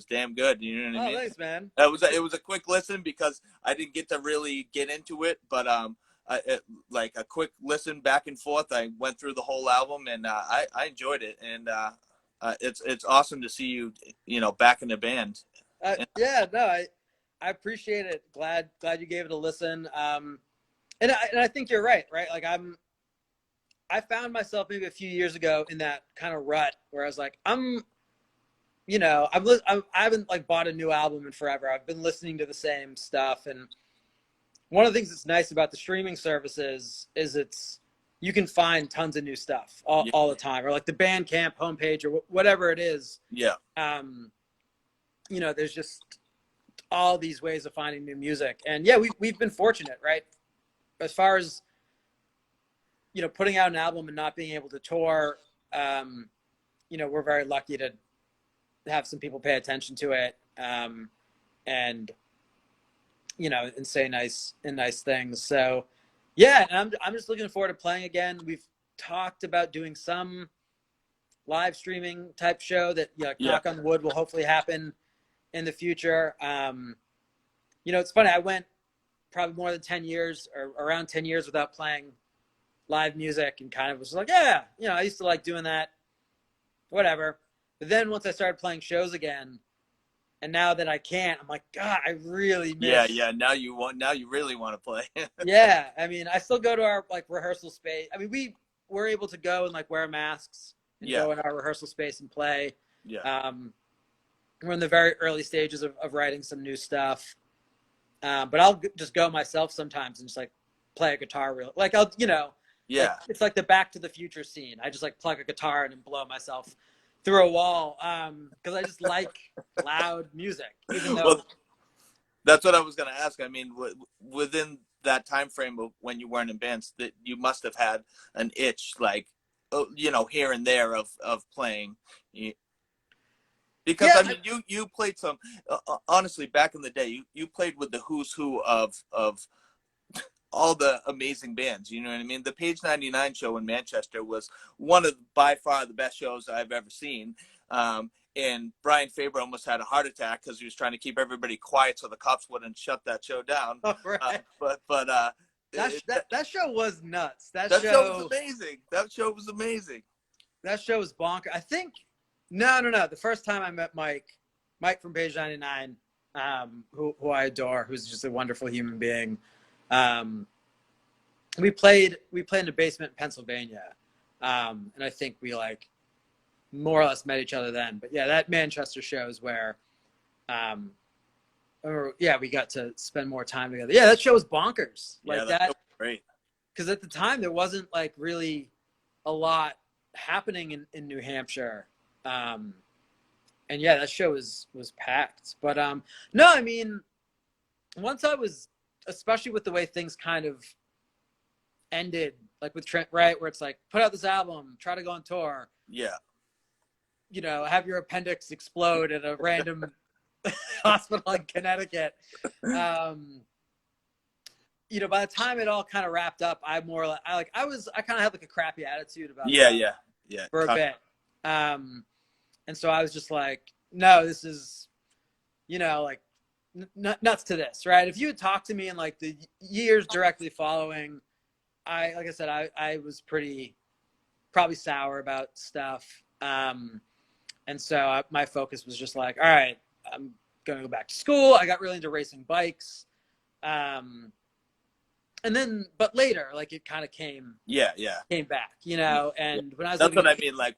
A: damn good, you know what I
B: Oh,
A: mean.
B: thanks, man.
A: It was a quick listen because I didn't get to really get into it, but like a quick listen back and forth. I went through the whole album, and I enjoyed it, and it's awesome to see you back in the band. And,
B: Yeah, no, I appreciate it. Glad you gave it a listen. And I think you're right. Like I found myself maybe a few years ago in that kind of rut where I was like, I haven't like bought a new album in forever. I've been listening to the same stuff, and one of the things that's nice about the streaming services is you can find tons of new stuff
A: yeah,
B: all the time, or like the Bandcamp homepage or whatever it is.
A: yeah,
B: There's just all these ways of finding new music, and yeah, we've been fortunate, right? As far as putting out an album and not being able to tour, we're very lucky to have some people pay attention to it, and and say nice things. So yeah, and I'm just looking forward to playing again. We've talked about doing some live streaming type show that
A: yeah,
B: knock on wood will hopefully happen in the future. It's funny. I went probably more than 10 years or around 10 years without playing live music, and kind of was like, yeah, I used to like doing that, whatever. But then once I started playing shows again, and now that I can't, I'm like, God, I really
A: yeah,
B: miss.
A: yeah. Now you really want to play.
B: Yeah, I mean, I still go to our like rehearsal space. I mean, we were able to go and like wear masks and
A: Yeah,
B: go in our rehearsal space and play.
A: yeah,
B: We're in the very early stages of writing some new stuff, but I'll just go myself sometimes and just like play a guitar real. Like like
A: yeah.
B: it's like the Back to the Future scene. I just like plug a guitar in and blow myself through a wall because I just like loud music, even though.
A: Well, that's what I was going to ask. I mean, within that time frame of when you weren't in bands, that you must have had an itch, like here and there of playing. Because
B: Yeah,
A: I mean, you played some. Honestly, back in the day, you played with the who's who of all the amazing bands. You know what I mean? The Page 99 show in Manchester was one of by far the best shows I've ever seen. And Brian Faber almost had a heart attack because he was trying to keep everybody quiet so the cops wouldn't shut that show down.
B: right.
A: But
B: That show was nuts.
A: that show was amazing. That show was amazing.
B: That show was bonkers. I think no. The first time I met Mike from Page 99, who I adore, who's just a wonderful human being. We played in the basement in Pennsylvania, and I think we like more or less met each other then. But yeah, that Manchester show is where, we got to spend more time together. Yeah, that show was bonkers.
A: Yeah,
B: Like
A: that show
B: that,
A: was great.
B: because at the time there wasn't like really a lot happening in New Hampshire. And yeah, that show was packed. But no, I mean, once I was, especially with the way things kind of ended, like with Trent, right, where it's like, put out this album, try to go on tour,
A: Yeah,
B: have your appendix explode at a random hospital in Connecticut. By the time it all kind of wrapped up, I kind of had like a crappy attitude about
A: yeah.
B: for a bit. And so I was just like, no, this is, like nuts to this, right? If you had talked to me in like the years directly following, like I said, I was probably sour about stuff. And so my focus was just like, all right, I'm going to go back to school. I got really into racing bikes. And then, but later, like it kind of came back, you know. And when I was
A: that's what I mean, like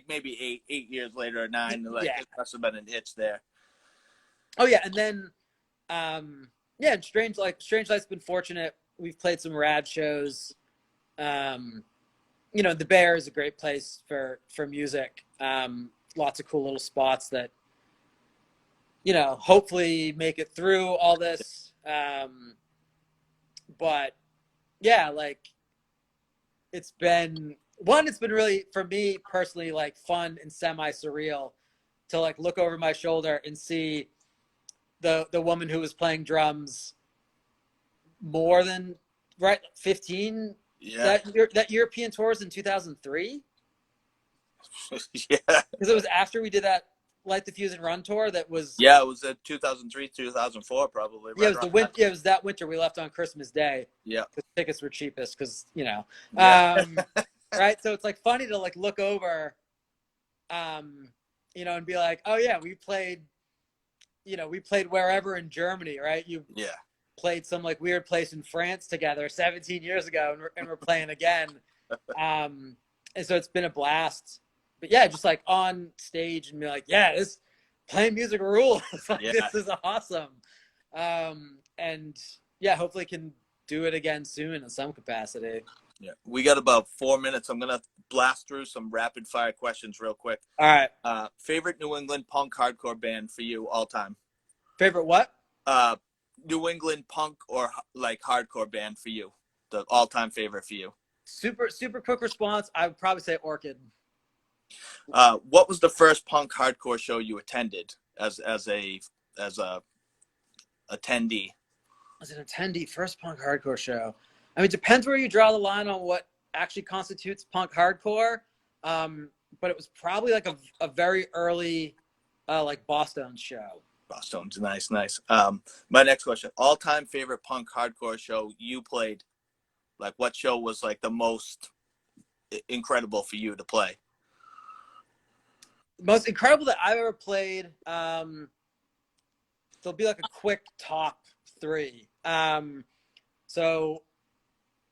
A: maybe 8 years later or 9, like
B: yeah.
A: it must have been an itch there.
B: Oh yeah, and then yeah, Strangelight's been fortunate. We've played some rad shows. You know, the Bear is a great place for music. Lots of cool little spots that, you know, hopefully make it through all this. But yeah, like it's been really, for me personally, like fun and semi surreal to like look over my shoulder and see the woman who was playing drums more than 15 that European tours in 2003.
A: Yeah,
B: because it was after we did that Light the Fuse and Run tour. That was
A: it was 2003, 2004 probably.
B: Yeah, it was the winter. Yeah, it was that winter we left on Christmas Day.
A: Yeah,
B: because tickets were cheapest. Because you know,
A: yeah.
B: right. So it's like funny to like look over, you know, and be like, oh yeah, we played wherever in Germany, right? You played some like weird place in France together 17 years ago, and we're playing again. And so it's been a blast. But yeah, just like on stage and be like, yeah, this playing music rules. Like, this is awesome. And yeah, hopefully can do it again soon in some capacity.
A: Yeah, we got about 4 minutes. I'm gonna blast through some rapid fire questions real quick.
B: All right.
A: Favorite New England punk hardcore band for you all time?
B: Favorite what?
A: New England punk or like hardcore band for you? The all time favorite for you?
B: Super quick response. I would probably say Orchid.
A: What was the first punk hardcore show you attended as a attendee?
B: As an attendee, first punk hardcore show. I mean, it depends where you draw the line on what actually constitutes punk hardcore. But it was probably like a very early, like Boston show.
A: Boston's nice. My next question: all-time favorite punk hardcore show you played? Like, what show was like the most incredible for you to play?
B: Most incredible that I've ever played. There'll be like a quick top 3. So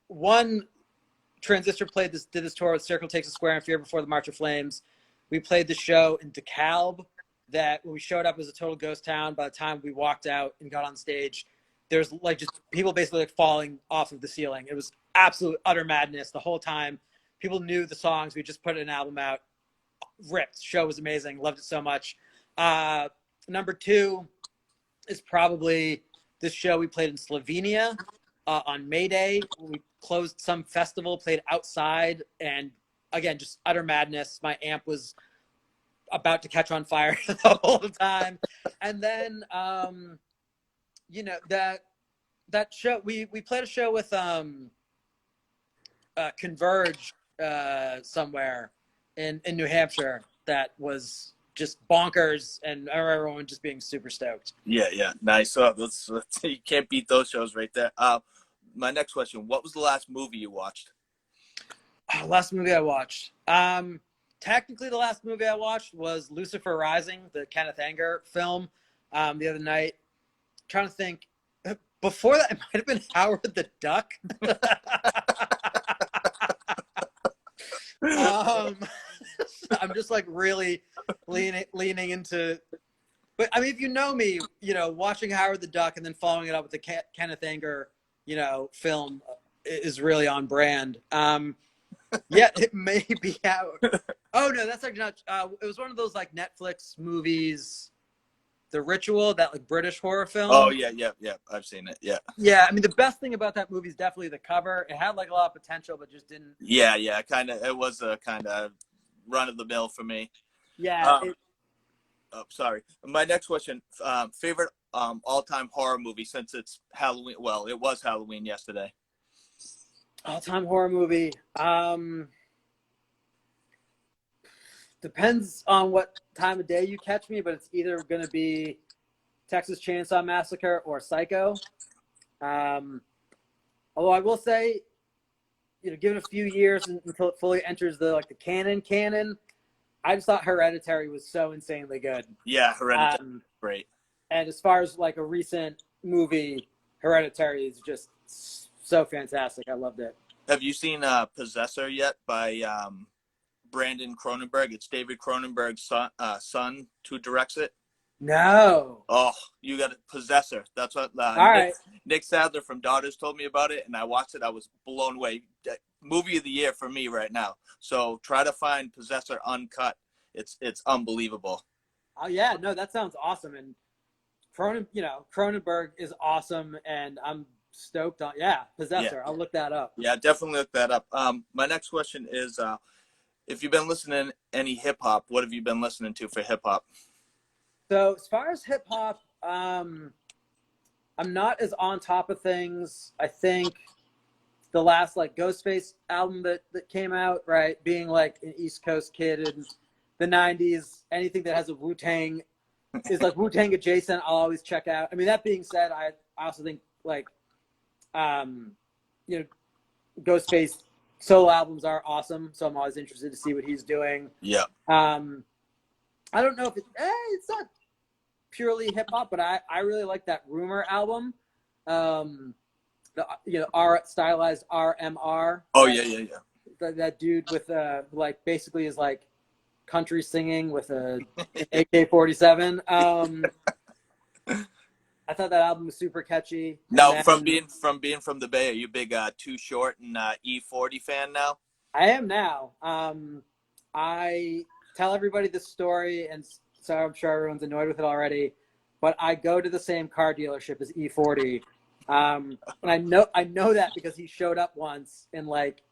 B: one, Transistor did this tour with Circle Takes a Square and Fear Before the March of Flames. We played the show in DeKalb. That when we showed up, it was a total ghost town. By the time we walked out and got on stage, there's like just people basically like falling off of the ceiling. It was absolute utter madness the whole time. People knew the songs. We just put an album out. Ripped. Show was amazing. Loved it so much. Number 2 is probably this show we played in Slovenia on May Day. We closed some festival, played outside, and again, just utter madness. My amp was about to catch on fire the whole time. And then, you know, that show, we played a show with Converge somewhere in New Hampshire that was just bonkers, and I remember everyone just being super stoked.
A: Yeah, nice. Let's you can't beat those shows right there. My next question: what was the last movie you watched?
B: Last movie I watched. Technically, the last movie I watched was Lucifer Rising, the Kenneth Anger film, the other night. I'm trying to think. Before that, it might have been Howard the Duck. I'm just like really leaning into. But I mean, if you know me, you know, watching Howard the Duck and then following it up with the Kenneth Anger, you know, film is really on brand. Yeah, it may be out. Oh no, that's actually not. It was one of those like Netflix movies, The Ritual, that like British horror film.
A: Oh yeah, I've seen it. Yeah.
B: Yeah, I mean the best thing about that movie is definitely the cover. It had like a lot of potential, but just didn't.
A: Yeah, it was a kind of run of the mill for me.
B: Yeah.
A: Sorry. My next question: favorite all-time horror movie since it's Halloween. Well, it was Halloween yesterday.
B: All-time horror movie. Depends on what time of day you catch me, but it's either going to be Texas Chainsaw Massacre or Psycho. Although I will say, you know, give it a few years until it fully enters the canon. I just thought Hereditary was so insanely good.
A: Yeah, Hereditary, great.
B: And as far as like a recent movie, Hereditary is just so fantastic. I loved it.
A: Have you seen Possessor yet by Brandon Cronenberg? It's David Cronenberg's son who directs it.
B: No.
A: Oh, you got a Possessor. That's what
B: All right.
A: Nick Sadler from Daughters told me about it, and I watched it. I was blown away. Movie of the year for me right now. So try to find Possessor uncut. It's unbelievable.
B: Oh yeah, no, that sounds awesome. And Cronenberg is awesome, and I'm stoked on. Yeah, Possessor.
A: Yeah.
B: I'll look that up.
A: Yeah, definitely look that up. My next question is, if you've been listening to any hip hop, what have you been listening to for hip hop?
B: So as far as hip hop, I'm not as on top of things. I think the last like Ghostface album that came out, right, being like an East Coast kid in the '90s, anything that has a Wu-Tang is like Wu-Tang adjacent, I'll always check out. I mean, that being said, I also think like you know, Ghostface solo albums are awesome, so I'm always interested to see what he's doing.
A: Yeah.
B: I don't know if it's not purely hip hop, but I really like that Rumor album. R stylized RMR.
A: Oh yeah.
B: That dude with like basically is like country singing with an AK-47. I thought that album was super catchy.
A: Now, from being from the Bay, are you a big Too Short and E40 fan now?
B: I am now. I tell everybody this story, and so I'm sure everyone's annoyed with it already, but I go to the same car dealership as E40. And I know that because he showed up once in like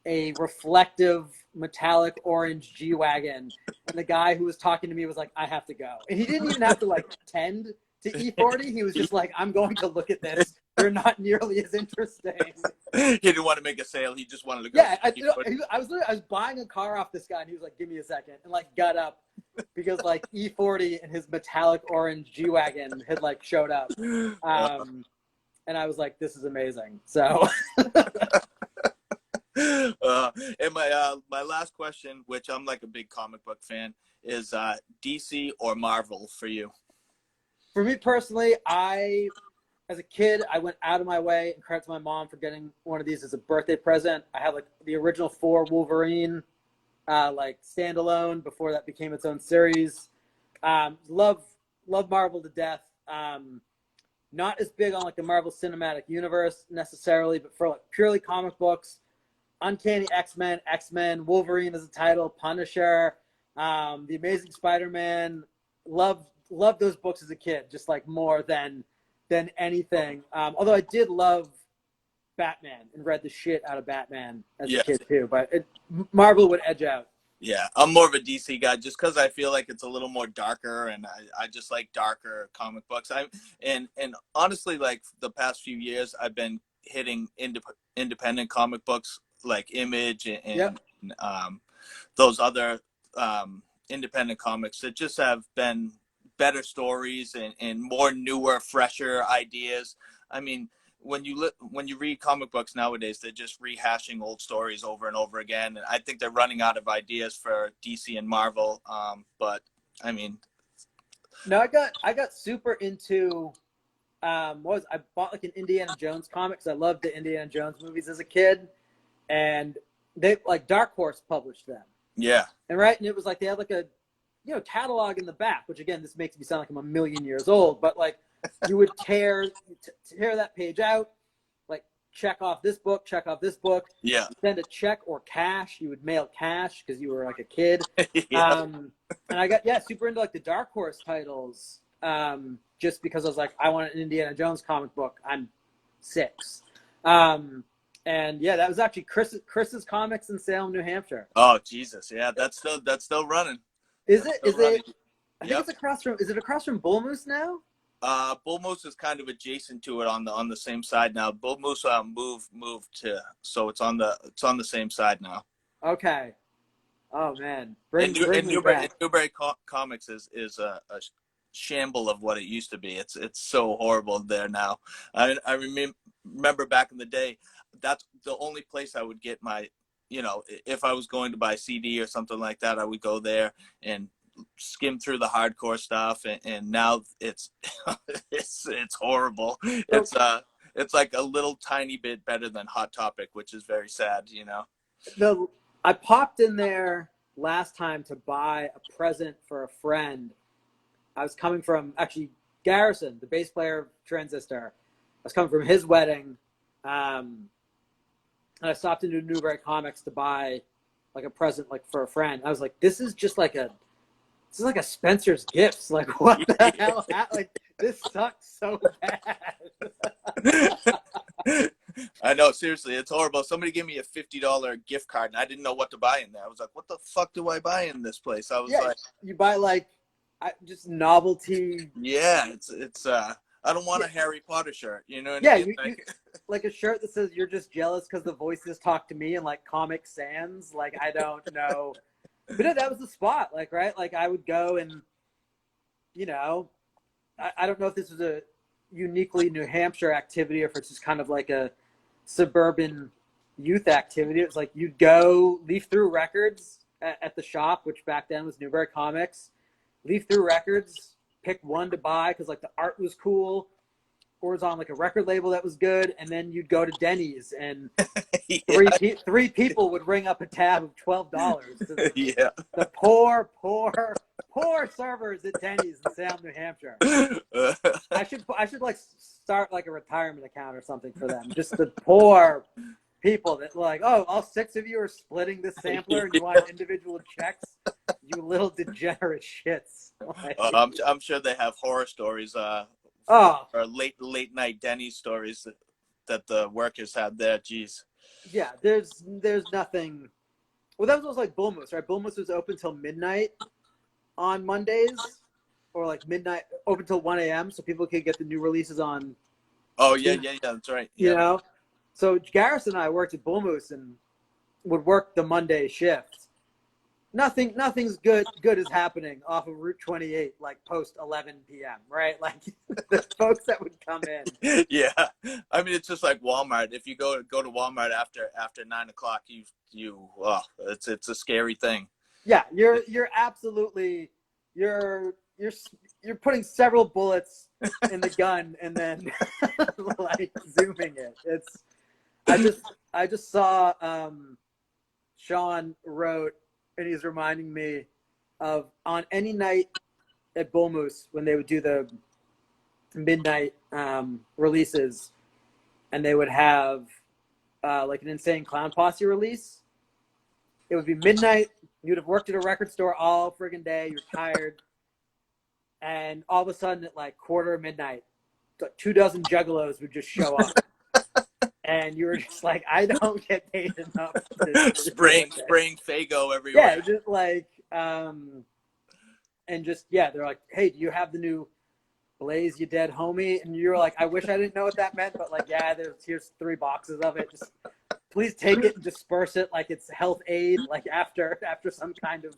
B: a reflective metallic orange G-Wagon, and the guy who was talking to me was like, I have to go. And he didn't even have to like tend to E40. He was just like, I'm going to look at this. They're not nearly as interesting.
A: He didn't want to make a sale. He just wanted to go.
B: Yeah, I was buying a car off this guy, and he was like, give me a second, and like got up because like E40 and his metallic orange G-Wagon had like showed up. And I was like, this is amazing. So
A: and my last question, which I'm like a big comic book fan, is DC or Marvel for you?
B: For me personally, as a kid, I went out of my way, and credit to my mom for getting one of these as a birthday present. I have like the original 4 Wolverine, like standalone before that became its own series. Love Marvel to death. Not as big on like the Marvel Cinematic Universe necessarily, but for like purely comic books, Uncanny X-Men, Wolverine as a title, Punisher, The Amazing Spider-Man. Love those books as a kid, just like more than anything. Although I did love Batman and read the shit out of Batman as a kid too, but Marvel would edge out.
A: Yeah, I'm more of a DC guy just because I feel like it's a little more darker, and I just like darker comic books. And honestly, like the past few years, I've been hitting independent comic books like Image and those other independent comics that just have been better stories and more newer, fresher ideas. I mean, when you read comic books nowadays, they're just rehashing old stories over and over again. And I think they're running out of ideas for DC and Marvel. But I mean,
B: no, I got super into I bought like an Indiana Jones comic because I loved the Indiana Jones movies as a kid, and they like Dark Horse published them.
A: Yeah.
B: And it was like they had like a catalog in the back, which again, this makes me sound like I'm a million years old, but like you would tear that page out, like check off this book.
A: Yeah.
B: Send a check or cash. You would mail cash because you were like a kid.
A: Yeah.
B: And I got super into like the Dark Horse titles, just because I was like, I want an Indiana Jones comic book. I'm 6. And yeah, that was actually Chris's Comics in Salem, New Hampshire.
A: Oh Jesus, yeah, that's still running.
B: Is it? I think
A: Yep.
B: it's across from. Is it across from Bull Moose now?
A: Bull Moose is kind of adjacent to it on the same side now. Bull Moose moved to, so it's on the same side now.
B: Okay. Oh man,
A: Newbury Comics is a shamble of what it used to be. It's so horrible there now. I remember back in the day, that's the only place I would get my, if I was going to buy a CD or something like that, I would go there, and skimmed through the hardcore stuff, and now it's it's horrible.
B: So
A: It's like a little tiny bit better than Hot Topic, which is very sad, you know.
B: I popped in there last time to buy a present for a friend. I was coming from actually Garrison, the bass player of Transistor. I was coming from his wedding, and I stopped into Newbury Comics to buy like a present like for a friend. I was like, this is like a Spencer's Gifts. Like, what the hell? Like, this sucks so bad.
A: I know, seriously, it's horrible. Somebody gave me a $50 gift card, and I didn't know what to buy in there. I was like, what the fuck do I buy in this place? I was like,
B: you buy like just novelty.
A: yeah, it's I don't want a Harry Potter shirt, you know what
B: Yeah,
A: I mean?
B: you like a shirt that says you're just jealous because the voices talk to me and like Comic Sans. Like, I don't know. But no, that was the spot, like, right? Like, I would go and, you know, I don't know if this was a uniquely New Hampshire activity or if it's just kind of like a suburban youth activity. It was like you'd go leaf through records at the shop, which back then was Newbury Comics, leaf through records, pick one to buy because like the art was cool or was on like a record label that was good, and then you'd go to Denny's and
A: Yeah.
B: three people would ring up a tab of $12.
A: Yeah.
B: The poor servers at Denny's in Salem, New Hampshire. I should like start like a retirement account or something for them. Just the poor people that like, oh, all six of you are splitting this sampler and you want individual checks. You little degenerate shits. Like,
A: I'm sure they have horror stories,
B: oh
A: or late night Denny's stories that the workers had there. Jeez.
B: yeah, there's nothing. Well, that was like Bull Moose, right? Bull Moose was open till midnight on Mondays, or like midnight open till 1 a.m. so people could get the new releases on.
A: Oh yeah, that's right. Yeah.
B: You know, so Garrison and I worked at Bull Moose and would work the Monday shift. Nothing's good is happening off of Route 28 like post 11 p.m. right? Like the folks that would come in.
A: Yeah, I mean it's just like Walmart. If you go to Walmart after 9 o'clock, it's a scary thing.
B: Yeah, you're absolutely you're putting several bullets in the gun and then like zooming it. It's I just saw Sean wrote, and he's reminding me of on any night at Bull Moose when they would do the midnight releases, and they would have like an Insane Clown Posse release. It would be midnight. You'd have worked at a record store all friggin' day. You're tired. And all of a sudden at like quarter of midnight, 24 juggalos would just show up. And you were just like, I don't get paid enough.
A: Spraying Faygo everywhere.
B: Yeah, just like, and just, yeah, they're like, hey, do you have the new Blaze You Dead Homie? And you're like, I wish I didn't know what that meant, but like, yeah, here's 3 boxes of it. Just please take it and disperse it like it's health aid, like after some kind of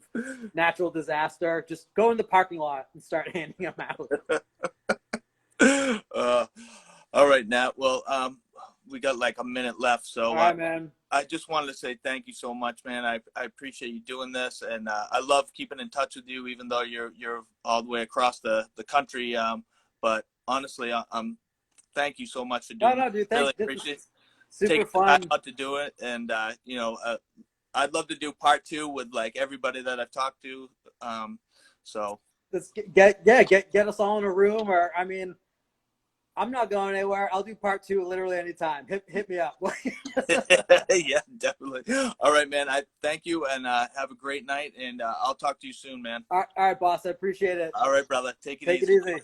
B: natural disaster. Just go in the parking lot and start handing them
A: out. All right, Nat. Well, we got like a minute left, so
B: all right, man.
A: I just wanted to say thank you so much, man. I appreciate you doing this, and I love keeping in touch with you, even though you're all the way across the country. But honestly, thank you so much for doing.
B: No, dude, thanks.
A: Really appreciate
B: super
A: taking
B: fun
A: time out to do it, and I'd love to do part 2 with like everybody that I've talked to. So
B: let's get us all in a room, or I mean, I'm not going anywhere. I'll do part 2 literally anytime. Hit me up.
A: Yeah, definitely. All right, man. I thank you, and have a great night, and I'll talk to you soon, man.
B: All right, boss. I appreciate it.
A: All right, brother. Take it
B: Take
A: easy.
B: it easy.